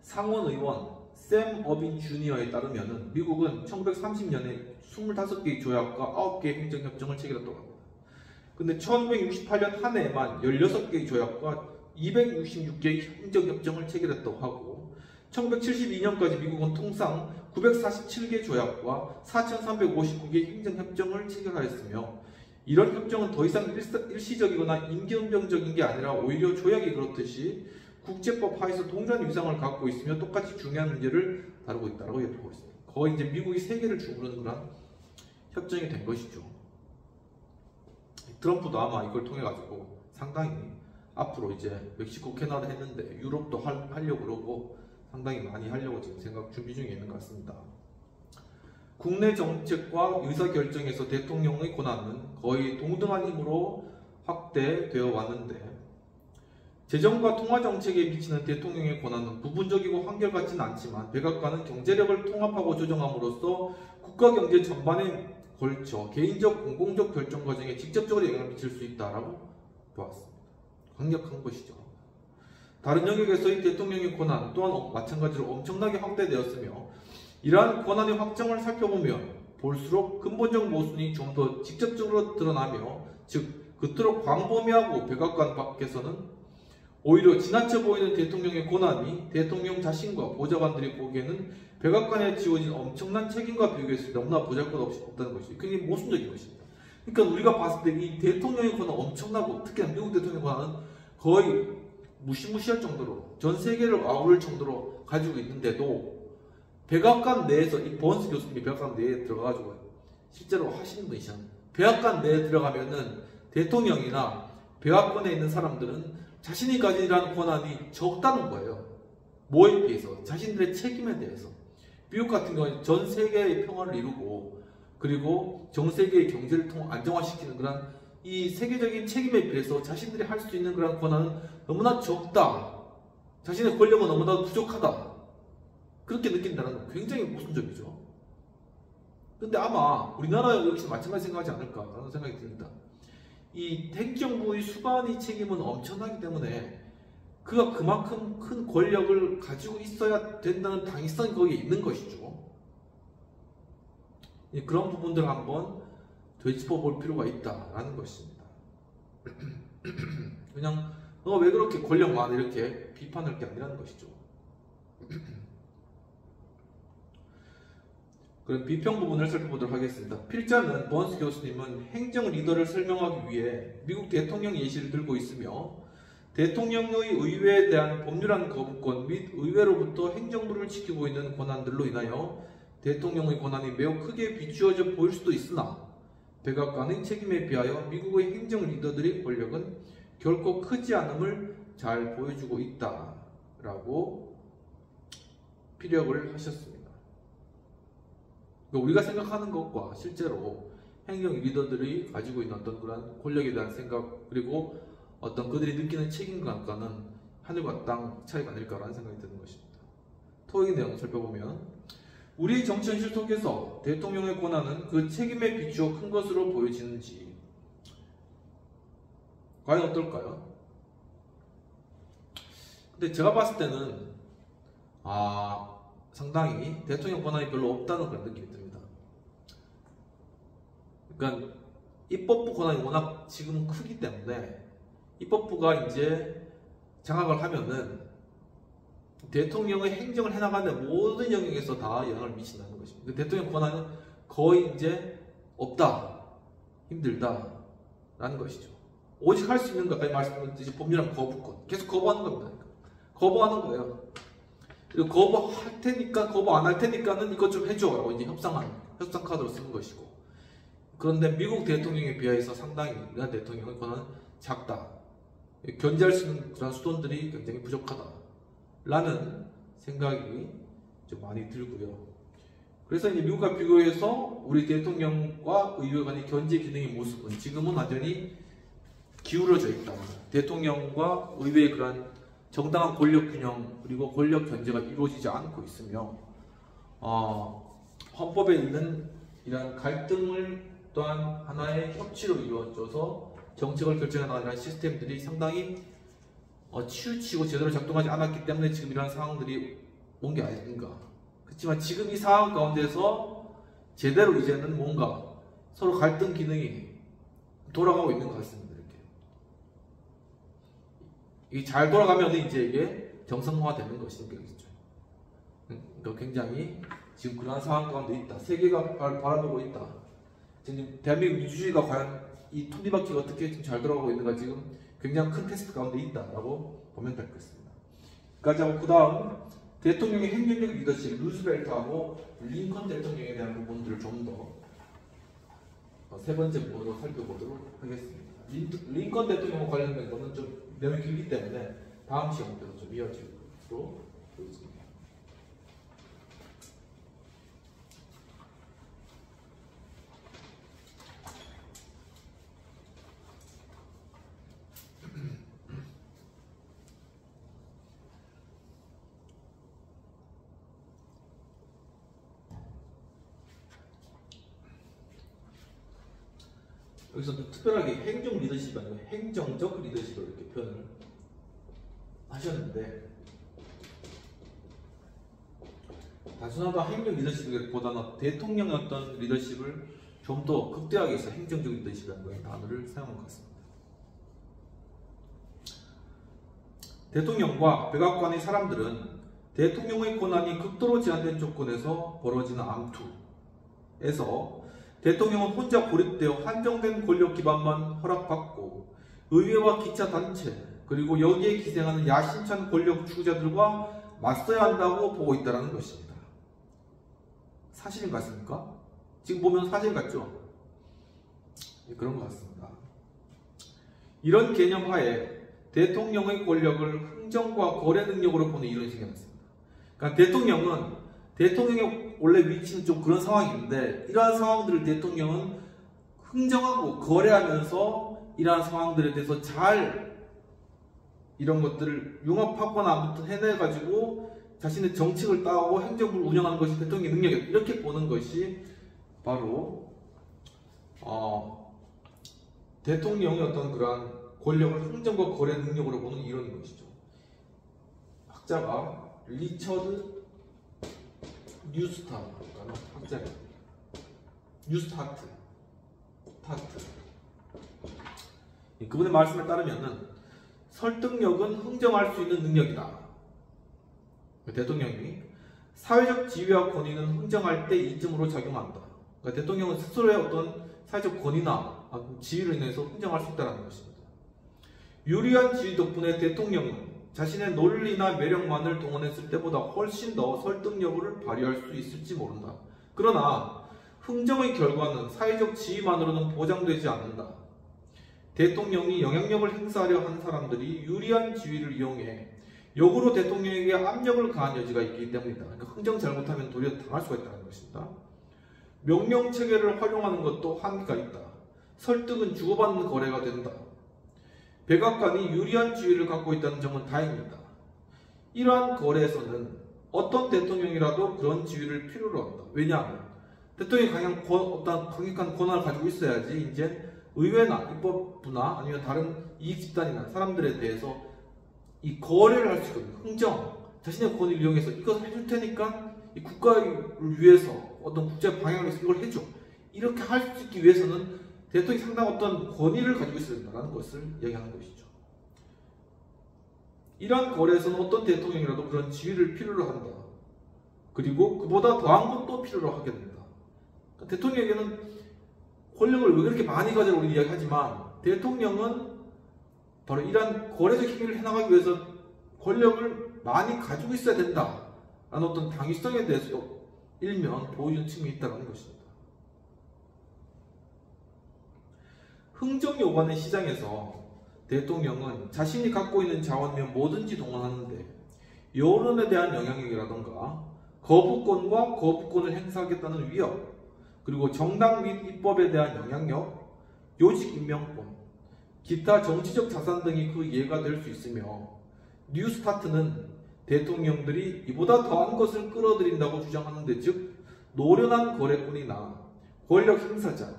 S1: 상원의원 샘 어빈 주니어에 따르면 미국은 1930년에 25개의 조약과 9개의 행정협정을 체결했다고 합니다. 근데 1968년 한 해에만 16개의 조약과 266개의 행정협정을 체결했다고 하고 1972년까지 미국은 통상 947개 조약과 4,359개의 행정협정을 체결하였으며 이런 협정은 더 이상 일시적이거나 임기응변적인 게 아니라 오히려 조약이 그렇듯이 국제법 하에서 동일한 위상을 갖고 있으며 똑같이 중요한 문제를 다루고 있다고 얘기하고 있습니다. 거의 이제 미국이 세계를 주무르는 그런 협정이 된 것이죠. 트럼프도 아마 이걸 통해 가지고 상당히 앞으로 이제 멕시코, 캐나다 했는데 유럽도 하려고 그러고 상당히 많이 하려고 지금 준비 중에 있는 것 같습니다. 국내 정책과 의사결정에서 대통령의 권한은 거의 동등한 힘으로 확대되어 왔는데 재정과 통화정책에 미치는 대통령의 권한은 부분적이고 한결같지는 않지만 백악관은 경제력을 통합하고 조정함으로써 국가경제 전반에 걸쳐 개인적, 공공적 결정 과정에 직접적으로 영향을 미칠 수 있다고 보았습니다. 강력한 것이죠. 다른 영역에서의 대통령의 권한 또한 마찬가지로 엄청나게 확대되었으며 이러한 권한의 확정을 살펴보면 볼수록 근본적 모순이 좀 더 직접적으로 드러나며 즉 그토록 광범위하고 백악관 밖에서는 오히려 지나쳐 보이는 대통령의 권한이 대통령 자신과 보좌관들이 보기에는 백악관에 지워진 엄청난 책임과 비교했을 때 너무나 보잘것없이 없다는 것이 굉장히 모순적인 것입니다. 그러니까 우리가 봤을 때 이 대통령의 권한 엄청나고 특히나 미국 대통령의 권한은 거의 무시무시할 정도로 전 세계를 아우를 정도로 가지고 있는데도 백악관 내에서 이 버언스 교수님이 백악관 내에 들어가가지고 실제로 하시는 분이시죠. 백악관 내에 들어가면은 대통령이나 백악관에 있는 사람들은 자신이 가지라는 권한이 적다는 거예요. 뭐에 비해서? 자신들의 책임에 대해서. 미국 같은 경우는 전 세계의 평화를 이루고 그리고 전 세계의 경제를 안정화시키는 그런 이 세계적인 책임에 비해서 자신들이 할 수 있는 그런 권한은 너무나 적다. 자신의 권력은 너무나 부족하다. 그렇게 느낀다는 건 굉장히 모순적이죠. 근데 아마 우리나라 역시 마찬가지 생각하지 않을까라는 생각이 듭니다. 이 행정부의 수반의 책임은 엄청나기 때문에 그가 그만큼 큰 권력을 가지고 있어야 된다는 당위성이 거기에 있는 것이죠. 그런 부분들을 한번 되짚어 볼 필요가 있다라는 것입니다. 그냥 너 왜 그렇게 권력만 이렇게 비판할 게 아니라는 것이죠. 그럼 비평 부분을 살펴보도록 하겠습니다. 필자는 번스 교수님은 행정 리더를 설명하기 위해 미국 대통령 예시를 들고 있으며 대통령의 의회에 대한 법률안 거부권 및 의회로부터 행정부를 지키고 있는 권한들로 인하여 대통령의 권한이 매우 크게 비추어져 보일 수도 있으나 백악관의 책임에 비하여 미국의 행정 리더들의 권력은 결코 크지 않음을 잘 보여주고 있다라고 피력을 하셨습니다. 우리가 생각하는 것과 실제로 행정 리더들이 가지고 있는 어떤 그런 권력에 대한 생각 그리고 어떤 그들이 느끼는 책임감과는 하늘과 땅 차이가 아닐까라는 생각이 드는 것입니다. 토익 내용을 살펴보면 우리 정치 현실 속에서 대통령의 권한은 그 책임에 비추어 큰 것으로 보여지는지 과연 어떨까요? 근데 제가 봤을 때는 상당히 대통령 권한이 별로 없다는 그런 느낌이 듭니다. 그러니까 입법부 권한이 워낙 지금 크기 때문에 입법부가 이제 장악을 하면은 대통령의 행정을 해나가는 모든 영역에서 다 영향을 미친다는 것입니다. 대통령 권한은 거의 이제 없다, 힘들다라는 것이죠. 오직 할 수 있는 것까지 말씀드렸듯이 법률안 거부권 계속 거부하는 겁니다. 거부하는 거예요. 그리고 거부할 테니까 거부 안 할 테니까는 이것 좀 해줘라고 이제 협상 카드로 쓰는 것이고. 그런데 미국 대통령에 비해서 상당히 우리나라 대통령의 권한은 작다. 견제할 수 있는 그런 수단들이 굉장히 부족하다라는 생각이 좀 많이 들고요. 그래서 이제 미국과 비교해서 우리 대통령과 의회 간의 견제 기능의 모습은 지금은 완전히 기울어져 있다. 대통령과 의회의 그런 정당한 권력 균형 그리고 권력 견제가 이루어지지 않고 있으며 헌법에 있는 이런 갈등을 또한 하나의 협치로 이루어져서 정책을 결정해 나가는 시스템들이 상당히 치우치고 제대로 작동하지 않았기 때문에 지금 이러한 상황들이 온 게 아닌가. 그렇지만 지금 이 상황 가운데서 제대로 이제는 뭔가 서로 갈등 기능이 돌아가고 있는 것 같습니다. 이게 잘 돌아가면 이제 이게 정상화되는 것이겠죠. 그러니까 굉장히 지금 그러한 상황 가운데 있다. 세계가 바라보고 있다. 지금 대한민국 민주주의가 과연 이 톱니바퀴가 어떻게 지금 잘 돌아가고 있는가 지금 굉장히 큰 테스트 가운데 있다라고 보면 될 것 같습니다. 그 다음 대통령의 행정적 리더십 루즈벨트하고 링컨 대통령에 대한 부분들을 좀 더 세 번째 부분으로 살펴보도록 하겠습니다. 링컨 대통령과 관련된 것은 좀 내용이 길기 때문에 다음 시간 때도 좀 이어지도록 보겠습니다. 여기서 좀 특별하게 행정 리더십이 아니고 행정적 리더십을 이렇게 표현을 하셨는데 단순하다 행정 리더십보다는 대통령의 어떤 리더십을 좀 더 극대화하기 위해서 행정적 리더십이라는 단어를 사용한 것 같습니다. 대통령과 백악관의 사람들은 대통령의 권한이 극도로 제한된 조건에서 벌어지는 암투에서 대통령은 혼자 고립되어 한정된 권력 기반만 허락받고 의회와 기차 단체 그리고 여기에 기생하는 야심찬 권력 추구자들과 맞서야 한다고 보고 있다는 것입니다. 사실 같습니까? 지금 보면 사실 같죠? 그런 것 같습니다. 이런 개념 하에 대통령의 권력을 흥정과 거래 능력으로 보는 이런 식이 있습니다. 그러니까 대통령의 원래 위치는 좀 그런 상황인데 이러한 상황들을 대통령은 흥정하고 거래하면서 이러한 상황들에 대해서 잘 이런 것들을 융합하거나 아무튼 해내가지고 자신의 정책을 따오고 행정부를 운영하는 것이 대통령의 능력이다. 이렇게 보는 것이 바로 대통령의 어떤 그러한 권력을 행정과 거래 능력으로 보는 이론인 것이죠. 학자가 리처드 뉴스타트라는 학자입니다. 뉴스타트. 그분의 말씀에 따르면은 설득력은 흥정할 수 있는 능력이다. 대통령이 사회적 지위와 권위는 흥정할 때 이점으로 작용한다. 그러니까 대통령은 스스로의 어떤 사회적 권위나 지위로 인해서 흥정할 수 있다는 것입니다. 유리한 지위 덕분에 대통령은 자신의 논리나 매력만을 동원했을 때보다 훨씬 더 설득력을 발휘할 수 있을지 모른다. 그러나 흥정의 결과는 사회적 지위만으로는 보장되지 않는다. 대통령이 영향력을 행사하려 한 사람들이 유리한 지위를 이용해 역으로 대통령에게 압력을 가한 여지가 있기 때문이다. 그러니까 흥정 잘못하면 도리어 당할 수가 있다는 것입니다. 명령 체계를 활용하는 것도 한계가 있다. 설득은 주고받는 거래가 된다. 백악관이 유리한 지위를 갖고 있다는 점은 다행입니다. 이러한 거래에서는 어떤 대통령이라도 그런 지위를 필요로 한다. 왜냐하면 대통령이 어떤 강력한 권한을 가지고 있어야지 이제 의회나 입법부나 아니면 다른 이익 집단이나 사람들에 대해서 이 거래를 할 수 있거든요. 흥정, 자신의 권위를 이용해서 이것을 해줄 테니까 이 국가를 위해서 어떤 국제 방향을 위해서 이걸 해줘. 이렇게 할 수 있기 위해서는 대통령이 상당한 어떤 권위를 가지고 있어야 된다는 것을 얘기하는 것이죠. 이러한 거래에서는 어떤 대통령이라도 그런 지위를 필요로 한다. 그리고 그보다 더한 것도 필요로 하게 된다. 그러니까 대통령에게는 권력을 왜 그렇게 많이 가지라고 이야기하지만 대통령은 바로 이러한 거래적 행위를 해나가기 위해서 권력을 많이 가지고 있어야 된다. 라는 어떤 당위성에 대해서 일면 보여주는 측면이 있다는 것입니다. 흥정 요관의 시장에서 대통령은 자신이 갖고 있는 자원이면 뭐든지 동원하는데 여론에 대한 영향력이라던가 거부권을 행사하겠다는 위협, 그리고 정당 및 입법에 대한 영향력, 요직 임명권, 기타 정치적 자산 등이 그 예가 될 수 있으며 뉴스타트는 대통령들이 이보다 더한 것을 끌어들인다고 주장하는데, 즉 노련한 거래꾼이나 권력 행사자,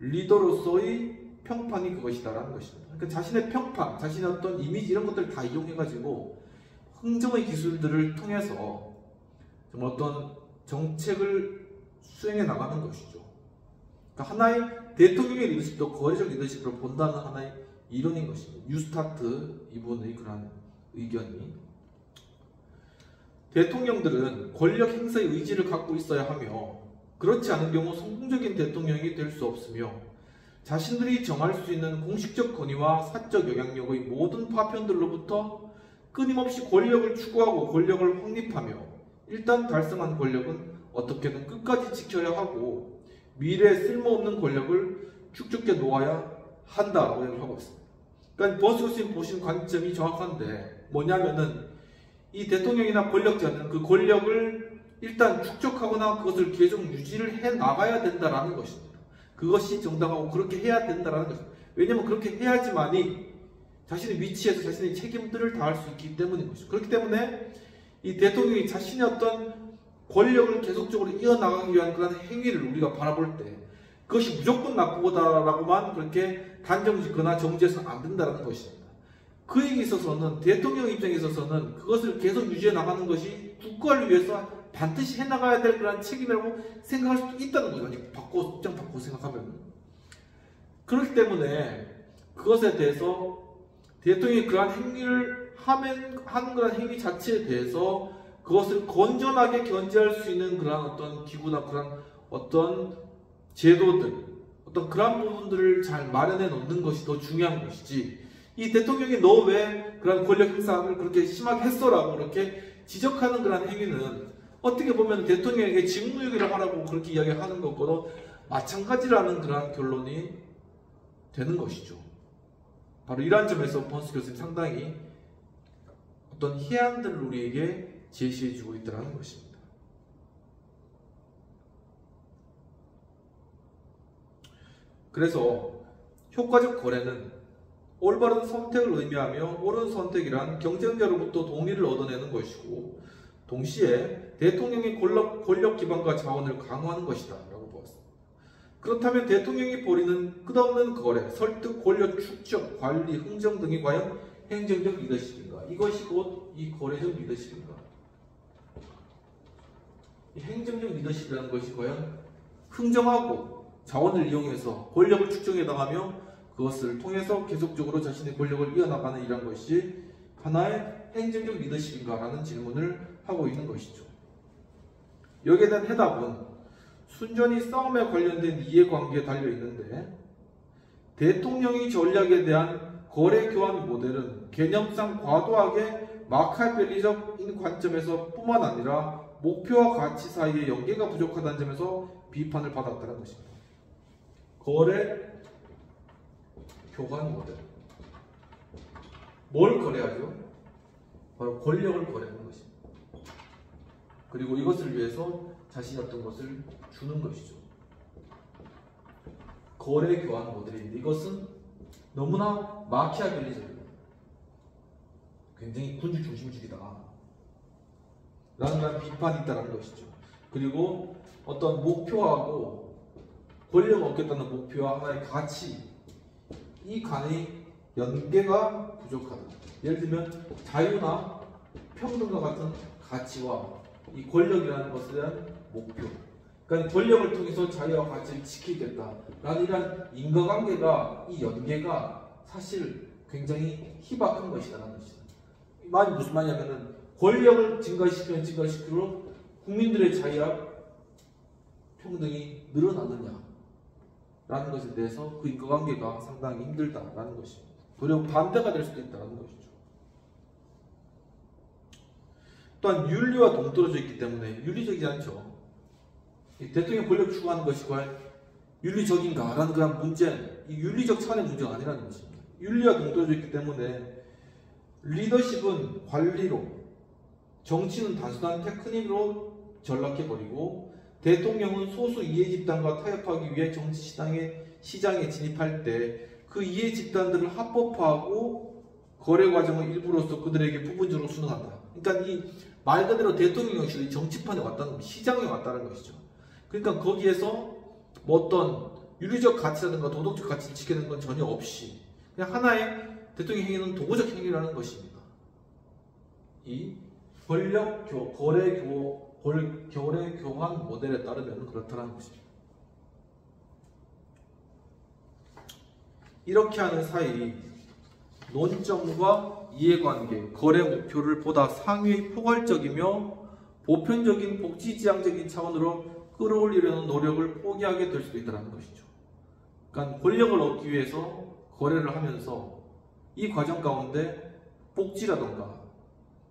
S1: 리더로서의 평판이 그것이다라는 것입니다. 그러니까 자신의 평판, 자신의 어떤 이미지 이런 것들을 다 이용해가지고 흥정의 기술들을 통해서 정말 어떤 정책을 수행해 나가는 것이죠. 그러니까 하나의 대통령의 리더십도 거래적 리더십으로 본다는 하나의 이론인 것입니다. 뉴스타트 이분의 그러한 의견이, 대통령들은 권력 행사의 의지를 갖고 있어야 하며 그렇지 않은 경우 성공적인 대통령이 될 수 없으며 자신들이 정할 수 있는 공식적 권위와 사적 영향력의 모든 파편들로부터 끊임없이 권력을 추구하고 권력을 확립하며 일단 달성한 권력은 어떻게든 끝까지 지켜야 하고 미래에 쓸모없는 권력을 축적해 놓아야 한다라고 얘기하고 있습니다. 그러니까 버스 교수님 보신 관점이 정확한데 뭐냐면은 이 대통령이나 권력자는 그 권력을 일단 축적하거나 그것을 계속 유지를 해 나가야 된다라는 것입니다. 그것이 정당하고 그렇게 해야 된다라는 것입니다. 왜냐하면 그렇게 해야지만이 자신의 위치에서 자신의 책임들을 다할 수 있기 때문인 것이죠. 그렇기 때문에 이 대통령이 자신의 어떤 권력을 계속적으로 이어나가기 위한 그런 행위를 우리가 바라볼 때 그것이 무조건 나쁘다라고만 그렇게 단정 짓거나 정지해서는 안 된다는 것입니다. 그에게 있어서는, 대통령 입장에 있어서는 그것을 계속 유지해 나가는 것이 국가를 위해서 반드시 해나가야 될 그런 책임이라고 생각할 수도 있다는 거죠. 입장 바꾸고 생각하면. 그렇기 때문에 그것에 대해서 대통령이 그러한 행위를 하는 그런 행위 자체에 대해서 그것을 건전하게 견제할 수 있는 그러한 어떤 기구나 그런 어떤 제도들, 어떤 그런 부분들을 잘 마련해 놓는 것이 더 중요한 것이지, 이 대통령이 너 왜 그런 권력 행사를 그렇게 심하게 했어라고 그렇게 지적하는 그런 행위는 어떻게 보면 대통령에게 직무유기를 하라고 그렇게 이야기하는 것과도 마찬가지라는 그런 결론이 되는 것이죠. 바로 이러한 점에서 번스 교수님 상당히 어떤 해안들을 우리에게 제시해주고 있다는 것입니다. 그래서 효과적 거래는 올바른 선택을 의미하며 옳은 선택이란 경쟁자로부터 동의를 얻어내는 것이고 동시에 대통령의 권력 기반과 자원을 강화하는 것이다 라고 보았습니다. 그렇다면 대통령이 벌이는 끝없는 거래, 설득, 권력 축적, 관리, 흥정 등이 과연 행정적 리더십인가? 이것이 곧 이 거래적 리더십인가? 이 행정적 리더십이라는 것이 과연 흥정하고 자원을 이용해서 권력을 축적해 나가며 그것을 통해서 계속적으로 자신의 권력을 이어나가는 이런 것이 하나의 행정적 리더십인가라는 질문을 하고 있는 것이죠. 여기에 대한 해답은 순전히 싸움에 관련된 이해관계에 달려있는데 대통령의 전략에 대한 거래 교환 모델은 개념상 과도하게 마키아벨리적인 관점에서 뿐만 아니라 목표와 가치 사이의 연계가 부족하다는 점에서 비판을 받았다는 것입니다. 거래 교환 모델. 뭘 거래하죠? 바로 권력을 거래하는 것입니다. 그리고 이것을 위해서 자신이 어떤 것을 주는 것이죠. 거래 교환 모델인데 이것은 너무나 마키아벨리적이다. 굉장히 군주 중심주의다. 라는 비판이 있다는 것이죠. 그리고 어떤 목표하고 권력을 얻겠다는 목표와 하나의 가치, 이 간의 연계가 부족하다. 예를 들면 자유나 평등과 같은 가치와 이 권력이라는 것에 대한 목표, 그러니까 권력을 통해서 자유와 가치를 지키겠다라는 이런 인과관계가, 이 연계가 사실 굉장히 희박한 것이라는 것이다. 말이 무슨 말이냐면은 권력을 증가시키면 증가시킬수록 국민들의 자유와 평등이 늘어나느냐 라는 것에 대해서 그 인과관계가 상당히 힘들다라는 것입니다. 도리어 반대가 될 수도 있다는 것이죠. 또한 윤리와 동떨어져 있기 때문에 윤리적이지 않죠. 대통령 권력 추구하는 것이 과연 윤리적인가 라는 그런 문제, 이 윤리적 차원의 문제가 아니라는 것입니다. 윤리와 동떨어져 있기 때문에 리더십은 관리로, 정치는 단순한 테크닉으로 전락해버리고 대통령은 소수 이해 집단과 타협하기 위해 정치 시장에 진입할 때 그 이해 집단들을 합법화하고 거래 과정의 일부로서 그들에게 부분적으로 수능한다. 그러니까 이 말 그대로 대통령 역시 정치판에 왔다는, 시장에 왔다는 것이죠. 그러니까 거기에서 뭐 어떤 윤리적 가치라든가 도덕적 가치를 지키는 건 전혀 없이 그냥 하나의 대통령 행위는 도구적 행위라는 것입니다. 이 권력 거래 교환 모델에 따르면 그렇다는 것입니다. 이렇게 하는 사이 논점과 이해관계, 거래 목표를 보다 상위 포괄적이며 보편적인 복지지향적인 차원으로 끌어올리려는 노력을 포기하게 될 수도 있다는 것이죠. 그러니까 권력을 얻기 위해서 거래를 하면서 이 과정 가운데 복지라던가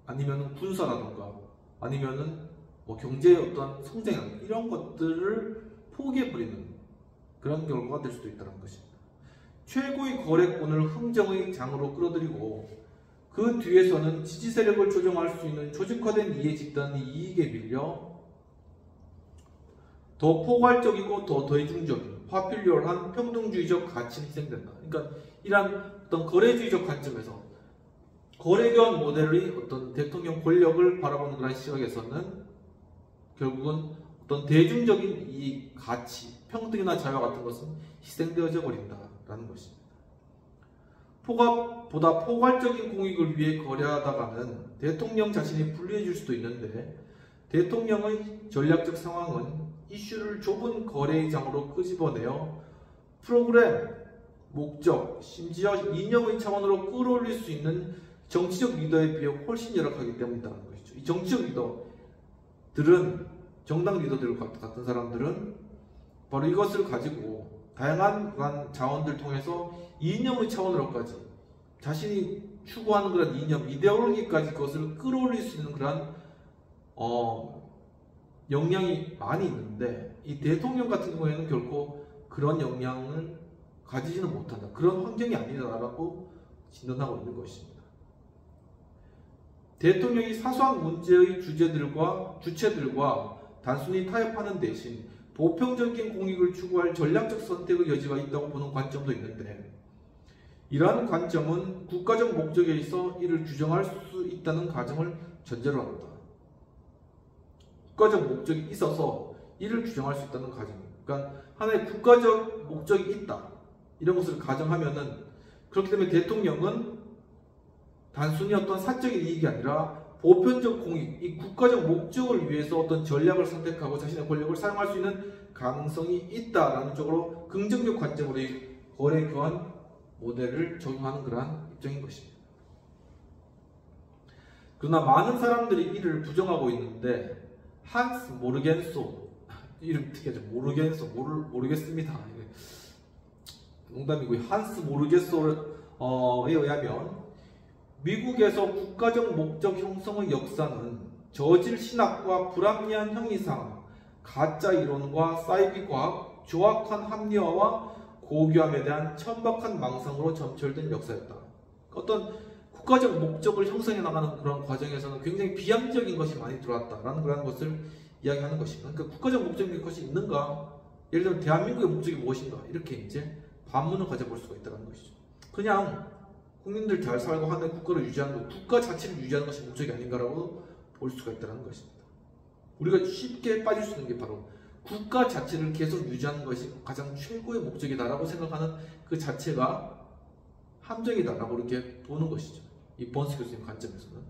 S1: 아니면 군사라던가 아니면은 뭐 경제의 어떤 성장 이런 것들을 포기해버리는 그런 결과가 될 수도 있다는 것입니다. 최고의 거래권을 흥정의 장으로 끌어들이고 그 뒤에서는 지지 세력을 조정할 수 있는 조직화된 이해 집단의 이익에 밀려 더 포괄적이고 더 대중적인 파퓰리얼한 평등주의적 가치는 희생된다. 그러니까 이러한 어떤 거래주의적 관점에서 거래교환 모델의 어떤 대통령 권력을 바라보는 그런 시각에서는 결국은 어떤 대중적인 이 가치, 평등이나 자유와 같은 것은 희생되어져 버린다라는 것입니다. 보다 포괄적인 공익을 위해 거래하다가는 대통령 자신이 불리해질 수도 있는데 대통령의 전략적 상황은 이슈를 좁은 거래장으로 끄집어내어 프로그램, 목적, 심지어 이념의 차원으로 끌어올릴 수 있는 정치적 리더에 비해 훨씬 열악하기 때문이라는 것이죠. 이 정치적 리더들은, 정당 리더들 같은 사람들은 바로 이것을 가지고 다양한 자원들 통해서 이념의 차원으로까지 자신이 추구하는 그런 이념, 이데올로기까지 그것을 끌어올릴 수 있는 그런 역량이 많이 있는데 이 대통령 같은 경우에는 결코 그런 역량을 가지지는 못한다. 그런 환경이 아니다라고 진단하고 있는 것입니다. 대통령이 사소한 문제의 주체들과 단순히 타협하는 대신 보편적인 공익을 추구할 전략적 선택의 여지가 있다고 보는 관점도 있는데, 이러한 관점은 국가적 목적에 있어 이를 규정할 수 있다는 가정을 전제로 합니다. 국가적 목적이 있어서 이를 규정할 수 있다는 가정입니다. 그러니까 하나의 국가적 목적이 있다, 이런 것을 가정하면은, 그렇기 때문에 대통령은 단순히 어떤 사적인 이익이 아니라 보편적 공익, 이 국가적 목적을 위해서 어떤 전략을 선택하고 자신의 권력을 사용할 수 있는 가능성이 있다라는 쪽으로 긍정적 관점으로 이 거래 교환 모델을 적용하는 그러한 입장인 것입니다. 그러나 많은 사람들이 이를 부정하고 있는데, 한스 모르겐소, 이름 특이하죠. 모르겠습니다. 농담이고요. 한스 모르겐소에 의하면 미국에서 국가적 목적 형성의 역사는 저질 신학과 불합리한 형이상, 가짜 이론과 사이비 과학, 조악한 합리화와 고교함에 대한 천박한 망상으로 점철된 역사였다. 어떤 국가적 목적을 형성해 나가는 그런 과정에서는 굉장히 비합리적인 것이 많이 들어왔다라는 그런 것을 이야기하는 것입니다. 그러니까 국가적 목적인 것이 있는가? 예를 들면 대한민국의 목적이 무엇인가? 이렇게 이제 반문을 가져볼 수가 있다는 것이죠. 그냥 국민들 잘 살고 하는 국가를 유지하는 것, 국가 자체를 유지하는 것이 목적이 아닌가라고 볼 수가 있다는 것입니다. 우리가 쉽게 빠질 수 있는 게 바로 국가 자체를 계속 유지하는 것이 가장 최고의 목적이다라고 생각하는 그 자체가 함정이다라고 이렇게 보는 것이죠. 이 번스 교수님 관점에서는.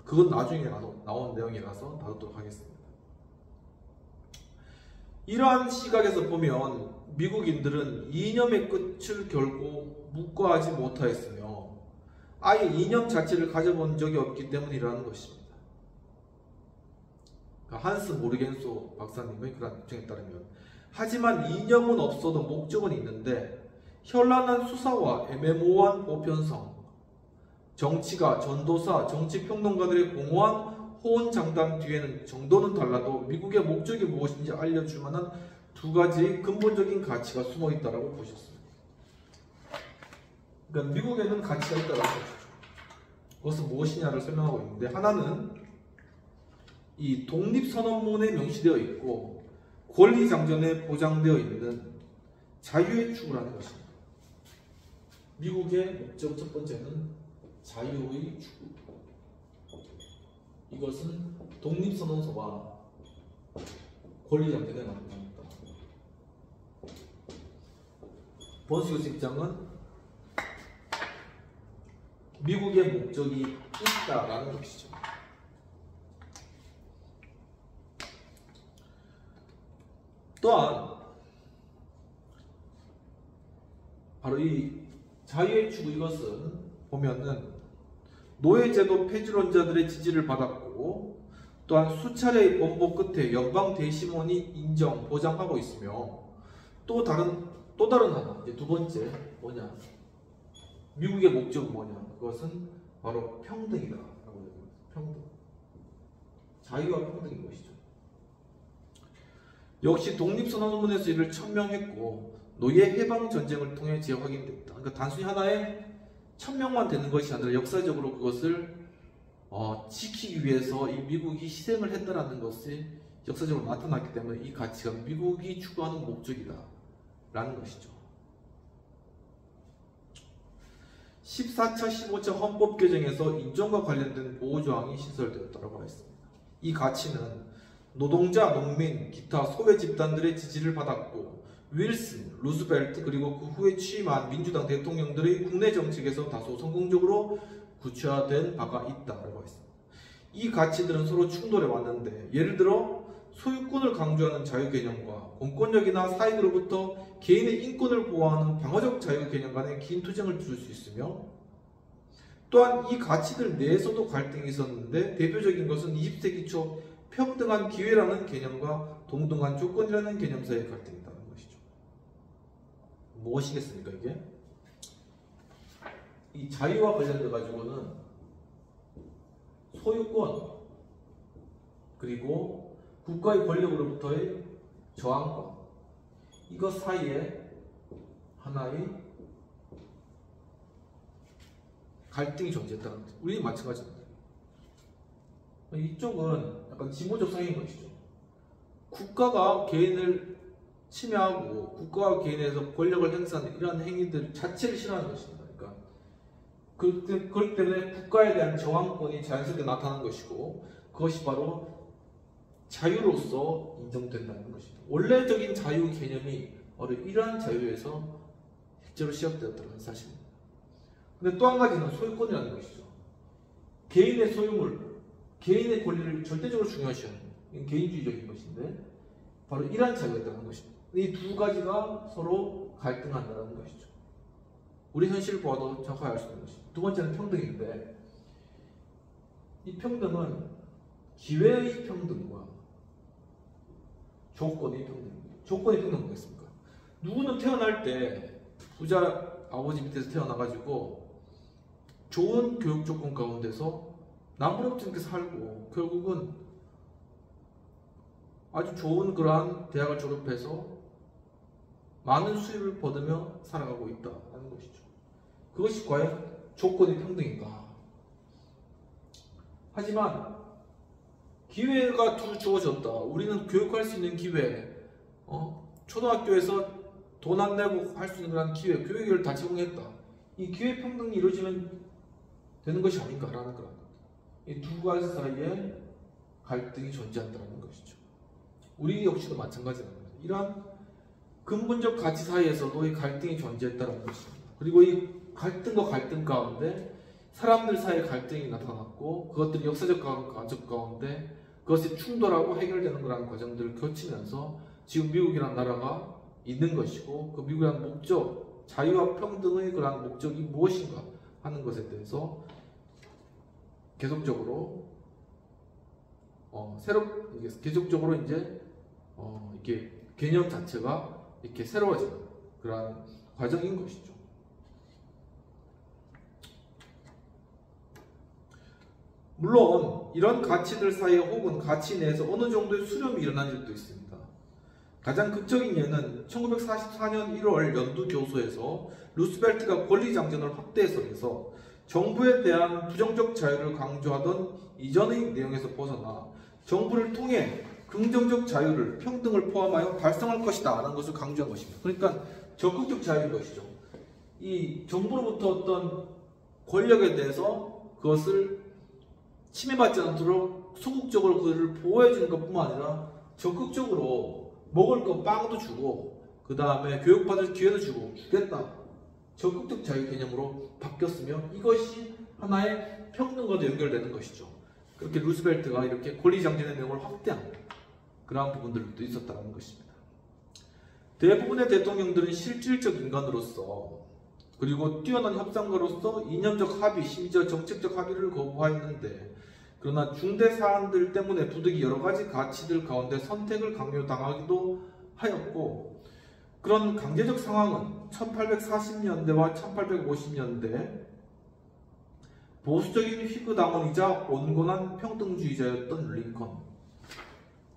S1: 그건 나중에 나온 내용이라서 다루도록 하겠습니다. 이러한 시각에서 보면 미국인들은 이념의 끝을 결코 묵과하지 못하였으며 아예 이념 자체를 가져본 적이 없기 때문이라는 것입니다. 한스 모르겐소 박사님의 그런 입장에 따르면, 하지만 이념은 없어도 목적은 있는데 현란한 수사와 애매모호한 보편성, 정치가, 전도사, 정치평론가들의 공허한 호언장담 뒤에는 정도는 달라도 미국의 목적이 무엇인지 알려줄 만한 두 가지 근본적인 가치가 숨어 있다고 보셨습니다. 그러니까 미국에는 가치가 있다고 보셨죠. 그것은 무엇이냐를 설명하고 있는데, 하나는 이 독립선언문에 명시되어 있고 권리장전에 보장되어 있는 자유의 추구라는 것입니다. 미국의 목적 첫 번째는 자유의 추구. 이것은 독립선언서와 권리장전에 나타납니다. 번스 교수 입장은 미국의 목적이 있다라는 것이죠. 또한 바로 이 자유의 추구, 이것은 보면은 노예제도 폐지론자들의 지지를 받았고, 또한 수차례의 번복 끝에 연방 대심원이 인정, 보장하고 있으며, 또 다른 하나, 이제 두 번째 뭐냐? 미국의 목적은 뭐냐? 그것은 바로 평등이다 라고 얘기합니다. 평등. 자유와 평등인 것이죠. 역시 독립선언문에서 이를 천명했고 노예 해방 전쟁을 통해 재확인됩니다. 그러니까 단순히 하나의 천명만 되는 것이 아니라 역사적으로 그것을 지키기 위해서 이 미국이 희생을 했다라는 것이 역사적으로 나타났기 때문에 이 가치가 미국이 추구하는 목적이다 라는 것이죠. 14차, 15차 헌법 개정에서 인권과 관련된 보호조항이 신설되었다고 하였습니다. 이 가치는 노동자, 농민, 기타 소외 집단들의 지지를 받았고, 윌슨, 루즈벨트, 그리고 그 후에 취임한 민주당 대통령들의 국내 정책에서 다소 성공적으로 구체화된 바가 있다고 했습니다. 이 가치들은 서로 충돌해 왔는데, 예를 들어 소유권을 강조하는 자유 개념과 공권력이나 사익으로부터 개인의 인권을 보호하는 방어적 자유 개념 간의 긴 투쟁을 줄 수 있으며, 또한 이 가치들 내에서도 갈등이 있었는데 대표적인 것은 20세기 초 평등한 기회라는 개념과 동등한 조건이라는 개념 사이의 갈등이라는 것이죠. 무엇이겠습니까 이게? 이 자유와 관련돼 가지고는 소유권, 그리고 국가의 권력으로부터의 저항권, 이것 사이에 하나의 갈등이 존재했다는 거죠. 우리는 마찬가지입니다. 이쪽은 약간 진보적 사회인 것이죠. 국가가 개인을 침해하고 국가와 개인에서 권력을 행사하는 이러한 행위들 자체를 싫어하는 것입니다. 그러니까 그렇기 때문에 국가에 대한 저항권이 자연스럽게 나타나는 것이고 그것이 바로 자유로서 인정된다는 것입니다. 원래적인 자유 개념이 바로 이러한 자유에서 실제로 시작되었다는 사실입니다. 근데 또 한 가지는 소유권이라는 것이죠. 개인의 소유물, 개인의 권리를 절대적으로 중요시하는 개인주의적인 것인데 바로 이러한 자유가 있다는 것입니다. 이 두 가지가 서로 갈등한다는 것이죠. 우리 현실을 보아도 정확하게 알 수 있는 것입니다. 두 번째는 평등인데 이 평등은 기회의 평등과 조건의 평등입니다. 조건의 평등은 뭐겠습니까? 누구는 태어날 때 부자 아버지 밑에서 태어나가지고 좋은 교육 조건 가운데서 남부럽지 않게 살고 결국은 아주 좋은 그러한 대학을 졸업해서 많은 수입을 받으며 살아가고 있다는 것이죠. 그것이 과연 조건의 평등인가? 하지만 기회가 주어졌다. 우리는 교육할 수 있는 기회, 초등학교에서 돈 안 내고 할 수 있는 그런 기회, 교육을 다 제공했다. 이 기회 평등이 이루어지면 되는 것이 아닌가라는 그런 것. 이 두 가지 사이에 갈등이 존재한다는 것이죠. 우리 역시도 마찬가지입니다. 이러한 근본적 가치 사이에서도 이 갈등이 존재했다는 것입니다. 그리고 이 갈등과 갈등 가운데 사람들 사이의 갈등이 나타났고 그것들이 역사적 가족 가운데 그것이 충돌하고 해결되는 그런 과정들을 거치면서 지금 미국이라는 나라가 있는 것이고 그 미국이라는 목적, 자유와 평등의 그런 목적이 무엇인가 하는 것에 대해서 계속적으로 계속적으로 이제 이렇게 개념 자체가 이렇게 새로워지는 그러한 과정인 것이죠. 물론 이런 가치들 사이에 혹은 가치 내에서 어느 정도의 수렴이 일어난 적도 있습니다. 가장 극적인 예는 1944년 1월 연두 교수에서 루스벨트가 권리장전을 확대해석해서 정부에 대한 부정적 자유를 강조하던 이전의 내용에서 벗어나 정부를 통해 긍정적 자유를, 평등을 포함하여 달성할 것이다 라는 것을 강조한 것입니다. 그러니까 적극적 자유인 것이죠. 이 정부로부터 어떤 권력에 대해서 그것을 침해받지 않도록 소극적으로 그를 보호해주는 것뿐만 아니라 적극적으로 먹을 거 빵도 주고 그 다음에 교육받을 기회도 주겠다. 적극적 자유 개념으로 바뀌었으며 이것이 하나의 평등과도 연결되는 것이죠. 그렇게 루스벨트가 이렇게 권리장전의 내용을 확대한 그러한 부분들도 있었다는 것입니다. 대부분의 대통령들은 실질적 인간으로서 그리고 뛰어난 협상가로서 이념적 합의, 심지어 정책적 합의를 거부하였는데 그러나 중대 사안들 때문에 부득이 여러 가지 가치들 가운데 선택을 강요당하기도 하였고 그런 강제적 상황은 1840년대와 1850년대 보수적인 휘그 당원이자 온건한 평등주의자였던 링컨,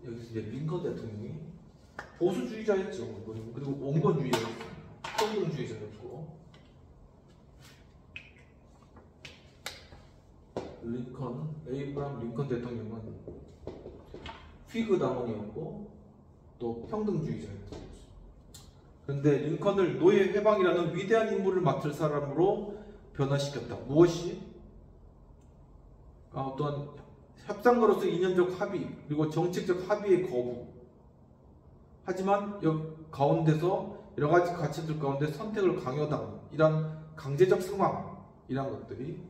S1: 여기서 이제 링컨 대통령이 보수주의자였죠. 그리고 온건주의자였고 평등주의자였고 에이브라함 링컨 대통령은 휘그 당원이었고 또 평등주의자였던 거죠. 그런데 링컨을 노예 해방이라는 위대한 임무를 맡을 사람으로 변화시켰다. 무엇이? 어떤 협상가로서 이념적 합의 그리고 정책적 합의의 거부. 하지만 여기 가운데서 여러 가지 가치들 가운데 선택을 강요당하는 이런 강제적 상황 이런 것들이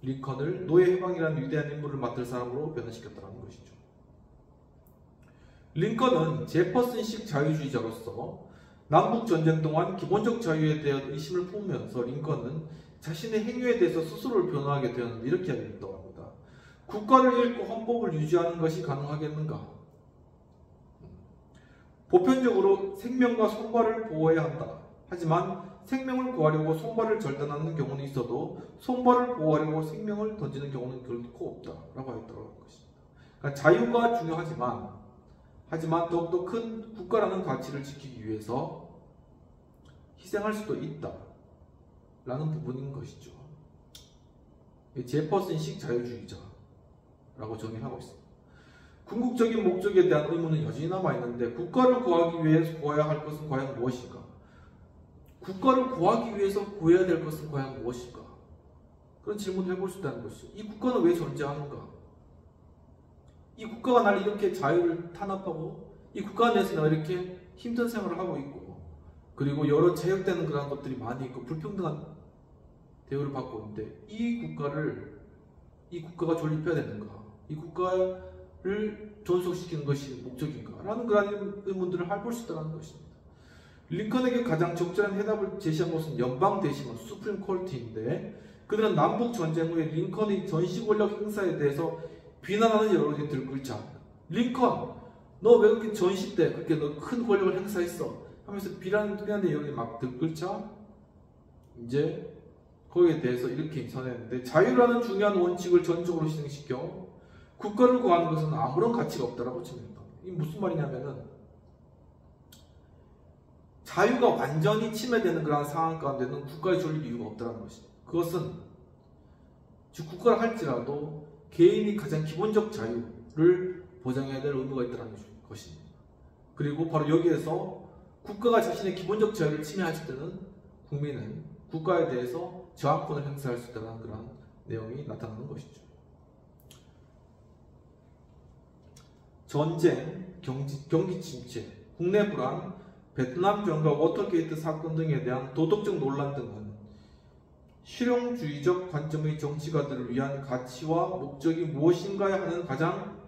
S1: 링컨을 노예 해방이라는 위대한 임무를 맡을 사람으로 변화시켰다는 것이죠. 링컨은 제퍼슨식 자유주의자로서 남북전쟁 동안 기본적 자유에 대한 의심을 품으면서 링컨은 자신의 행위에 대해서 스스로를 변호하게 되었는데 이렇게 이야기했다고 합니다. 국가를 잃고 헌법을 유지하는 것이 가능하겠는가? 보편적으로 생명과 손발을 보호해야 한다. 하지만 생명을 구하려고 손발을 절단하는 경우는 있어도 손발을 보호하려고 생명을 던지는 경우는 결코 없다라고 했다고 것입니다. 그러니까 자유가 하지만 더욱더 큰 국가라는 가치를 지키기 위해서 희생할 수도 있다라는 부분인 것이죠. 제퍼슨식 자유주의자라고 정의하고 있습니다. 궁극적인 목적에 대한 의문은 여전히 남아있는데 국가를 구하기 위해서 구해야 할 것은 과연 무엇인가? 국가를 구하기 위해서 구해야 될 것은 과연 무엇인가? 그런 질문을 해볼 수 있다는 것이죠. 이 국가는 왜 존재하는가? 이 국가가 나를 이렇게 자유를 탄압하고 이 국가 내에서 내가 이렇게 힘든 생활을 하고 있고 그리고 여러 제약되는 그런 것들이 많이 있고 불평등한 대우를 받고 있는데 이 국가가 존립해야 되는가? 이 국가를 존속시키는 것이 목적인가? 라는 그런 의문들을 해볼 수 있다는 것입니다. 링컨에게 가장 적절한 해답을 제시한 것은 연방 대심원 수프림 코트인데 그들은 남북 전쟁 후에 링컨의 전시 권력 행사에 대해서 비난하는 여러 가지 들글자 링컨 너 왜 그렇게 전시 때 그렇게 너 큰 권력을 행사했어 하면서 비난의 내용이 막 들글자 이제 거기에 대해서 이렇게 선언했는데 자유라는 중요한 원칙을 전적으로 실행시켜 국가를 구하는 것은 아무런 가치가 없다라고 칩니다. 이게 무슨 말이냐면은 자유가 완전히 침해되는 그런 상황 가운데는 국가의 존립 이유가 없다는 것입니다. 그것은 즉 국가를 할지라도 개인이 가장 기본적 자유를 보장해야 될 의무가 있다는 것입니다. 그리고 바로 여기에서 국가가 자신의 기본적 자유를 침해했을 때는 국민은 국가에 대해서 저항권을 행사할 수 있다는 그런 내용이 나타나는 것이죠. 전쟁, 경기 침체, 국내 불안, 베트남 병과 워터게이트 사건 등에 대한 도덕적 논란 등은 실용주의적 관점의 정치가들을 위한 가치와 목적이 무엇인가에 하는 가장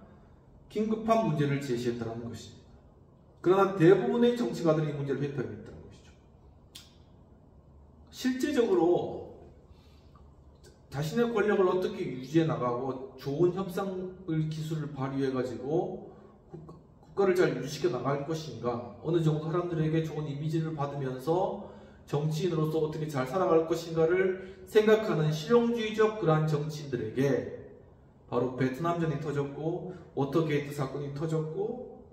S1: 긴급한 문제를 제시했다는 것입니다. 그러나 대부분의 정치가들이 이 문제를 회피하겠다는 것이죠. 실제적으로 자신의 권력을 어떻게 유지해 나가고 좋은 협상의 기술을 발휘해 가지고 국가를 잘 유지시켜 나갈 것인가, 어느 정도 사람들에게 좋은 이미지를 받으면서 정치인으로서 어떻게 잘 살아갈 것인가를 생각하는 실용주의적 그러한 정치인들에게 바로 베트남전이 터졌고 워터게이트 사건이 터졌고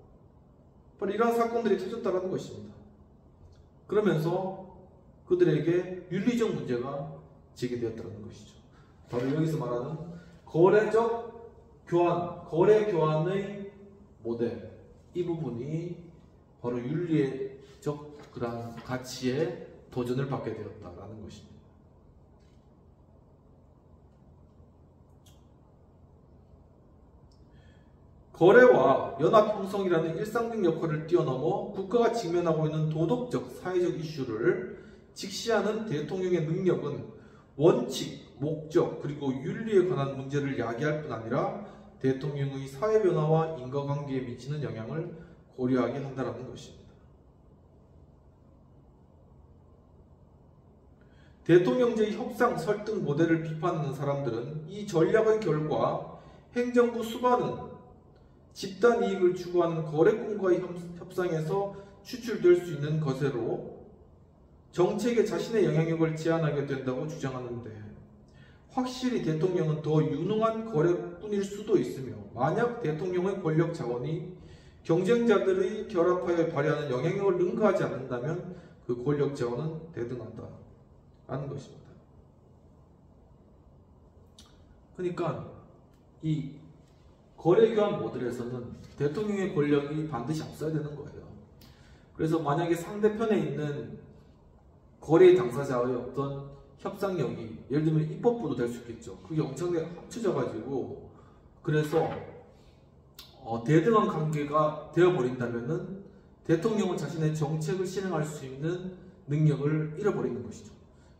S1: 바로 이러한 사건들이 터졌다는 것입니다. 그러면서 그들에게 윤리적 문제가 제기되었다는 것이죠. 바로 여기서 말하는 거래적 교환, 거래 교환의 모델, 이 부분이 바로 윤리적 그러한 가치에 도전을 받게 되었다라는 것입니다. 거래와 연합 형성이라는 일상적 역할을 뛰어넘어 국가가 직면하고 있는 도덕적, 사회적 이슈를 직시하는 대통령의 능력은 원칙, 목적, 그리고 윤리에 관한 문제를 야기할 뿐 아니라 대통령의 사회 변화와 인과관계에 미치는 영향을 고려하게 한다는 것입니다. 대통령제의 협상, 설득 모델을 비판하는 사람들은 이 전략의 결과 행정부 수반은 집단 이익을 추구하는 거래꾼과의 협상에서 추출될 수 있는 것으로 정책에 자신의 영향력을 제한하게 된다고 주장하는데 확실히 대통령은 더 유능한 거래꾼일 수도 있으며 만약 대통령의 권력 자원이 경쟁자들의 결합하여 발휘하는 영향력을 능가하지 않는다면 그 권력 자원은 대등하다 라는 것입니다. 그러니까 이 거래교환 모델에서는 대통령의 권력이 반드시 앞서야 되는 거예요. 그래서 만약에 상대편에 있는 거래 당사자의 어떤 협상력이 예를 들면 입법부도 될 수 있겠죠. 그게 엄청나게 합쳐져 가지고 그래서 대등한 관계가 되어버린다면은 대통령은 자신의 정책을 실행할 수 있는 능력을 잃어버리는 것이죠.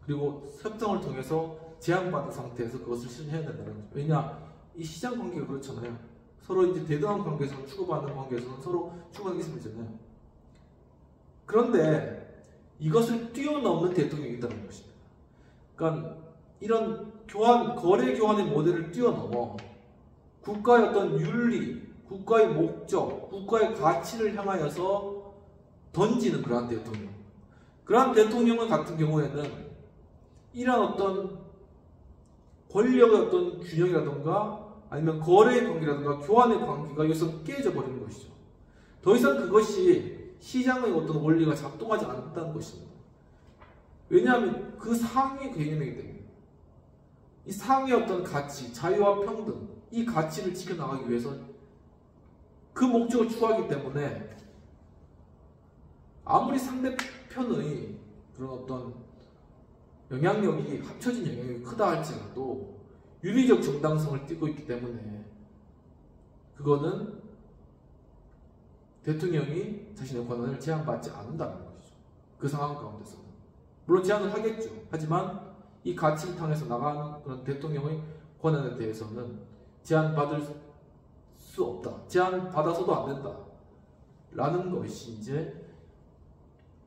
S1: 그리고 협상을 통해서 제한받은 상태에서 그것을 실행해야 된다는 거죠. 왜냐? 이 시장 관계가 그렇잖아요. 서로 이제 대등한 관계에서는 추구받는 관계에서는 서로 추구하는 게 있잖아요. 그런데 이것을 뛰어넘는 대통령이 있다는 것입니다. 그러니까 이런 거래 교환의 모델을 뛰어넘어 국가의 어떤 윤리, 국가의 목적, 국가의 가치를 향하여서 던지는 그러한 대통령. 그러한 대통령 같은 경우에는 이러한 어떤 권력의 어떤 균형이라든가 아니면 거래의 관계라든가 교환의 관계가 여기서 깨져 버리는 것이죠. 더 이상 그것이 시장의 어떤 원리가 작동하지 않는다는 것입니다. 왜냐하면 그 상위 개념이기 때문에 이 상위의 어떤 가치, 자유와 평등, 이 가치를 지켜나가기 위해서
S2: 그 목적을 추구하기 때문에 아무리 상대편의 그런 어떤 영향력이 합쳐진 영향력이 크다 할지라도 윤리적 정당성을 띠고 있기 때문에 그거는 대통령이 자신의 권한을 제한받지 않는다는 것이죠. 그 상황 가운데서는. 물론 제한을 하겠죠. 하지만 이 가치를 통해서 나가는 그런 대통령의 권한에 대해서는 제한받을 수 없다. 제한받아서도 안 된다. 라는 것이 이제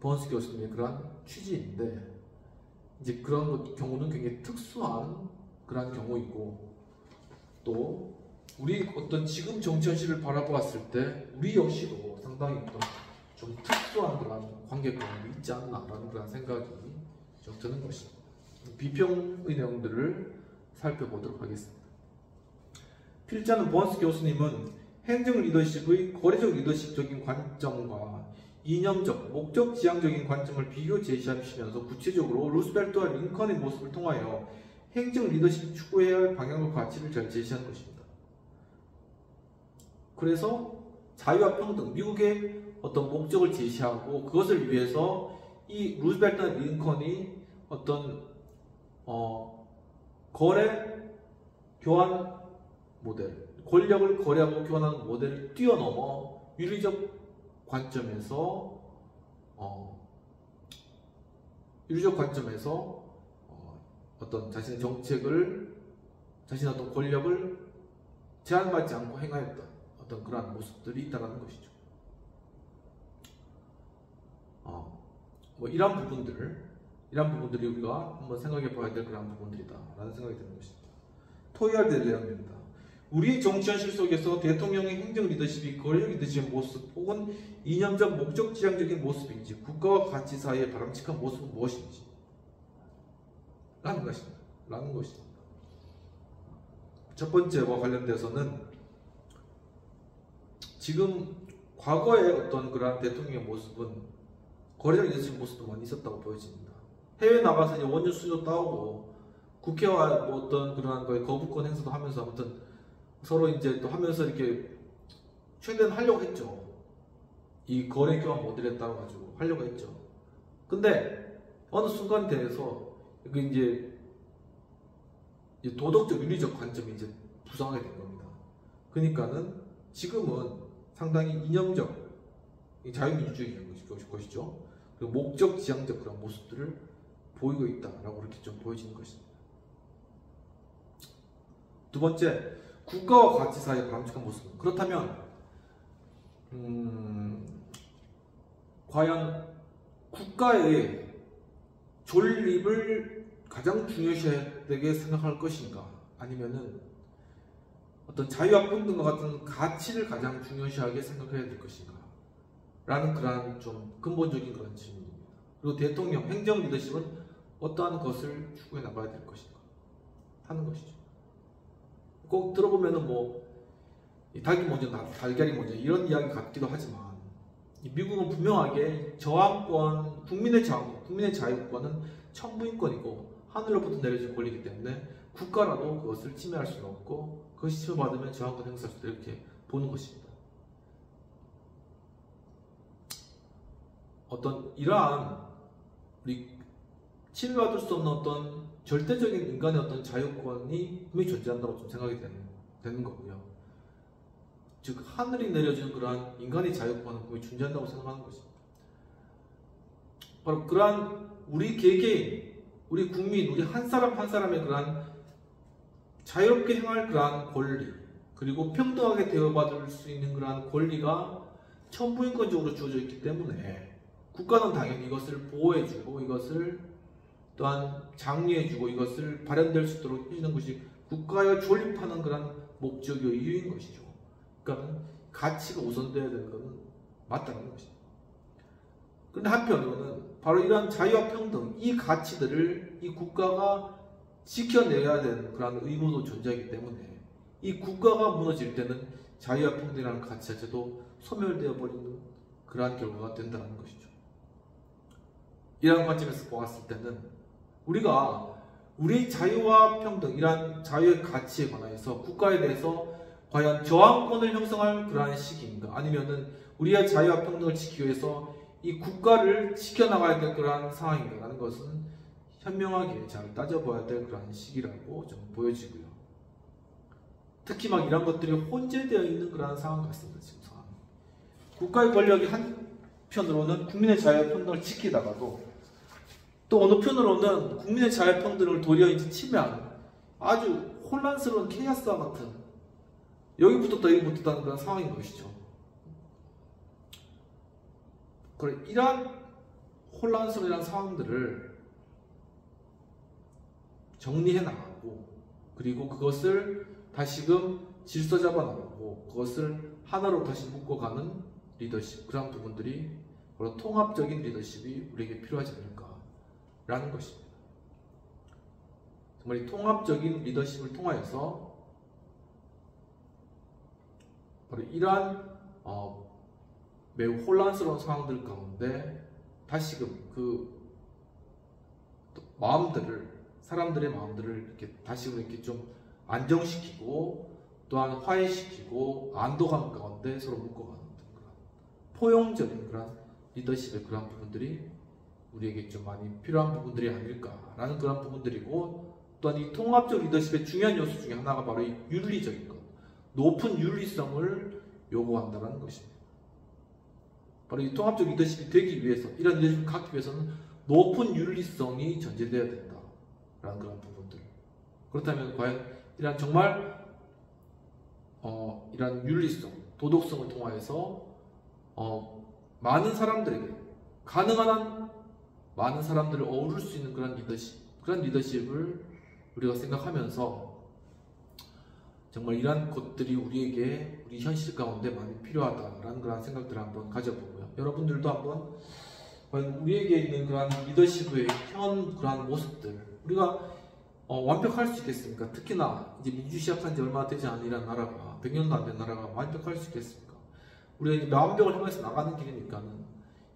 S2: 버언스 교수님의 그러한 취지인데, 이제 그런 경우는 굉장히 특수한 그런 경우이고, 또 우리 어떤 지금 정치 현실을 바라보았을 때 우리 역시도 상당히 어떤 좀 특수한 그런 관계관이 있지 않나라는 그런 생각이 좀 드는 것입니다. 비평의 내용들을 살펴보도록 하겠습니다. 필자는 버언스 교수님은 행정 리더십의 거래적 리더십적인 관점과 이념적, 목적 지향적인 관점을 비교 제시하시면서 구체적으로 루스벨트와 링컨의 모습을 통하여 행정 리더십이 추구해야 할 방향과 가치를 잘 제시하는 것입니다. 그래서 자유와 평등, 미국의 어떤 목적을 제시하고 그것을 위해서 이 루스벨트나 링컨이 어떤 거래 교환 모델, 권력을 거래하고 교환하는 모델을 뛰어넘어 윤리적 관점에서 어떤 자신의 정책을, 자신의 어떤 권력을 제한받지 않고 행하였다. 어떤 그러한 모습들이 있다는 것이죠. 뭐 이런 부분들이 우리가 한번 생각해 봐야 될 그런 부분들이다라는 생각이 드는 것입니다. 토의할 될 내용입니다. 우리의 정치 현실 속에서 대통령의 행정 리더십이 거래적 리더십의 모습 혹은 이념적 목적 지향적인 모습인지 국가와 가치 사이의 바람직한 모습은 무엇인지 라는 것입니다. 첫 번째와 관련돼서는 지금 과거의 어떤 그러한 대통령의 모습은 거래적 리더십 모습도 많이 있었다고 보여집니다. 해외 나가서 이제 원유 수조 따오고 국회와 뭐 어떤 그러한 거에 거부권 행사도 하면서 아무튼 서로 이제 또 하면서 이렇게 최대한 하려고 했죠. 이 거래 교환 모델에 따라 가지고 하려고 했죠. 근데 어느 순간 돼서 그 이제 도덕적 윤리적 관점이 이제 부상하게 된 겁니다. 그러니까는 지금은 상당히 이념적 자유민주주의인 것이죠. 그리고 목적 지향적 그런 모습들을 보이고 있다라고 이렇게 좀 보여지는 것입니다. 두 번째, 국가와 가치 사이의 바람직한 모습. 그렇다면 과연 국가의 존립을 가장 중요시하게 생각할 것인가, 아니면은 어떤 자유와 평등과 같은 가치를 가장 중요시하게 생각해야 될 것인가 라는 그러한 좀 근본적인 그런 질문입니다. 그리고 대통령, 행정 리더십은 어떠한 것을 추구해 나가야 될 것인가 하는 것이죠. 꼭 들어보면은 뭐 닭이 먼저 달걀이 먼저 이런 이야기 같기도 하지만 미국은 분명하게 저항권, 국민의 저항권, 국민의 자유권은 천부인권이고 하늘로부터 내려진 권리이기 때문에 국가라도 그것을 침해할 수는 없고 그것이 침해받으면 저항권 행사할 수도 이렇게 보는 것입니다. 어떤 이러한 우리 침해받을 수 없는 어떤 절대적인 인간의 어떤 자유권이 분명히 존재한다고 좀 생각이 되는 거고요. 즉 하늘이 내려준 그러한 인간의 자유권은 분명히 존재한다고 생각하는 것입니다. 바로 그러한 우리 개개인, 우리 국민, 우리 한 사람 한 사람의 그러한 자유롭게 행할 그러한 권리, 그리고 평등하게 대우받을 수 있는 그러한 권리가 천부인권적으로 주어져 있기 때문에 국가는 당연히 이것을 보호해주고 이것을 또한 장려해주고 이것을 발현될 수 있도록 해주는 것이 국가에 존립하는 그런 목적이요 이유인 것이죠. 그러니까 가치가 우선되어야 되는 것은 맞다는 것입니다. 그런데 한편으로는 바로 이러한 자유와 평등, 이 가치들을 이 국가가 지켜내야 되는 그런 의무도 존재하기 때문에 이 국가가 무너질 때는 자유와 평등이라는 가치 자체도 소멸되어 버리는 그러한 결과가 된다는 것이죠. 이러한 관점에서 보았을 때는 우리가 우리 자유와 평등, 이러한 자유의 가치에 관해서 국가에 대해서 과연 저항권을 형성할 그러한 시기인가? 아니면은 우리의 자유와 평등을 지키기 위해서 이 국가를 지켜나가야 될 그러한 상황인가라는 것은 현명하게 잘 따져봐야 될 그러한 시기라고 좀 보여지고요. 특히 막 이런 것들이 혼재되어 있는 그러한 상황 같습니다. 지금 상황. 국가의 권력이 한편으로는 국민의 자유와 평등을 지키다가도 또 어느 편으로는 국민의 자유와 평등을 도리어 이제 침해하는 아주 혼란스러운 케이아스와 같은 여기 붙었다 여기 붙었다는 그런 상황인 것이죠. 그래, 이러한 혼란스러운 상황들을 정리해 나가고 그리고 그것을 다시금 질서 잡아 나가고 그것을 하나로 다시 묶어가는 리더십, 그런 부분들이 바로 통합적인 리더십이 우리에게 필요하지 않을까라는 것입니다. 정말 이 통합적인 리더십을 통하여서 바로 이러한 매우 혼란스러운 상황들 가운데 다시금 그 마음들을, 사람들의 마음들을 이렇게 다시금 이렇게 좀 안정시키고 또한 화해시키고 안도감 가운데 서로 묶어가는 그런 포용적인 그런 리더십의 그런 부분들이 우리에게 좀 많이 필요한 부분들이 아닐까라는 그런 부분들이고, 또한 이 통합적 리더십의 중요한 요소 중에 하나가 바로 이 윤리적인 것, 높은 윤리성을 요구한다는 것입니다. 바로 이 통합적 리더십이 되기 위해서, 이런 리더십을 갖기 위해서는 높은 윤리성이 전제되어야 된다라는 그런 부분들. 그렇다면 과연 이런 정말 이런 윤리성, 도덕성을 통하여서 많은 사람들에게 가능한 한 많은 사람들을 어우를 수 있는 그런 리더십을 우리가 생각하면서 정말 이러한 것들이 우리에게 우리 현실 가운데 많이 필요하다라는 그런 생각들을 한번 가져보고요. 여러분들도 한번 과연 우리에게 있는 그런 리더십의 현 그런 모습들, 우리가 완벽할 수 있겠습니까? 특히나 이제 민주 시작한 지 얼마 되지 않은 이런 나라가, 100년도 안 된 나라가 완벽할 수 있겠습니까? 우리가 이제 완벽을 향해서 나가는 길이니까는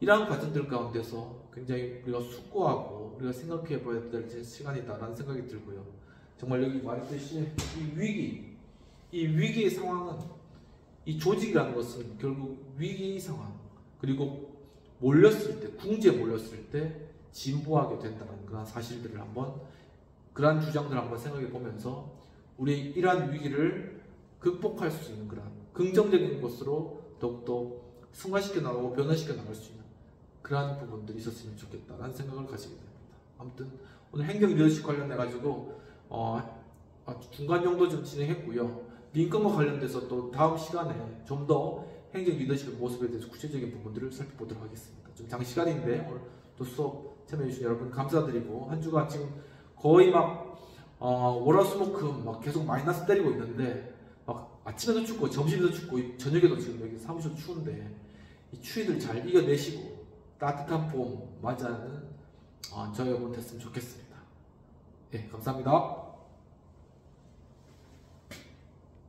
S2: 이러한 과정들 가운데서 굉장히 우리가 숙고하고 우리가 생각해 봐야 될 시간이다라는 생각이 들고요. 정말 여기 말했듯이 이 위기의 상황은, 이 조직이라는 것은 결국 위기 상황, 그리고 몰렸을 때, 궁지에 몰렸을 때 진보하게 된다는 그런 사실들을 한번, 그러한 주장들을 한번 생각해 보면서 우리 이러한 위기를 극복할 수 있는 그런 긍정적인 것으로 더욱더 승화시켜 나가고 변화시켜 나갈 수 있는 그러한 부분들이 있었으면 좋겠다라는 생각을 가지게 됩니다. 아무튼 오늘 행정 리더십 관련해 가지고 중간 정도 좀 진행했고요. 링컨과 관련돼서 또 다음 시간에 좀 더 행정 리더십의 모습에 대해서 구체적인 부분들을 살펴보도록 하겠습니다. 좀 장시간인데 오늘 또 수업 참여해주신 여러분 감사드리고, 한 주간 지금 거의 막 월화수목금 막 계속 마이너스 때리고 있는데, 막 아침에도 춥고 점심에도 춥고 저녁에도 지금 여기 사무실 추운데 이 추위들 잘 이겨내시고 따뜻한 봄 맞이하는 저 여러분 됐으면 좋겠습니다. 네, 감사합니다.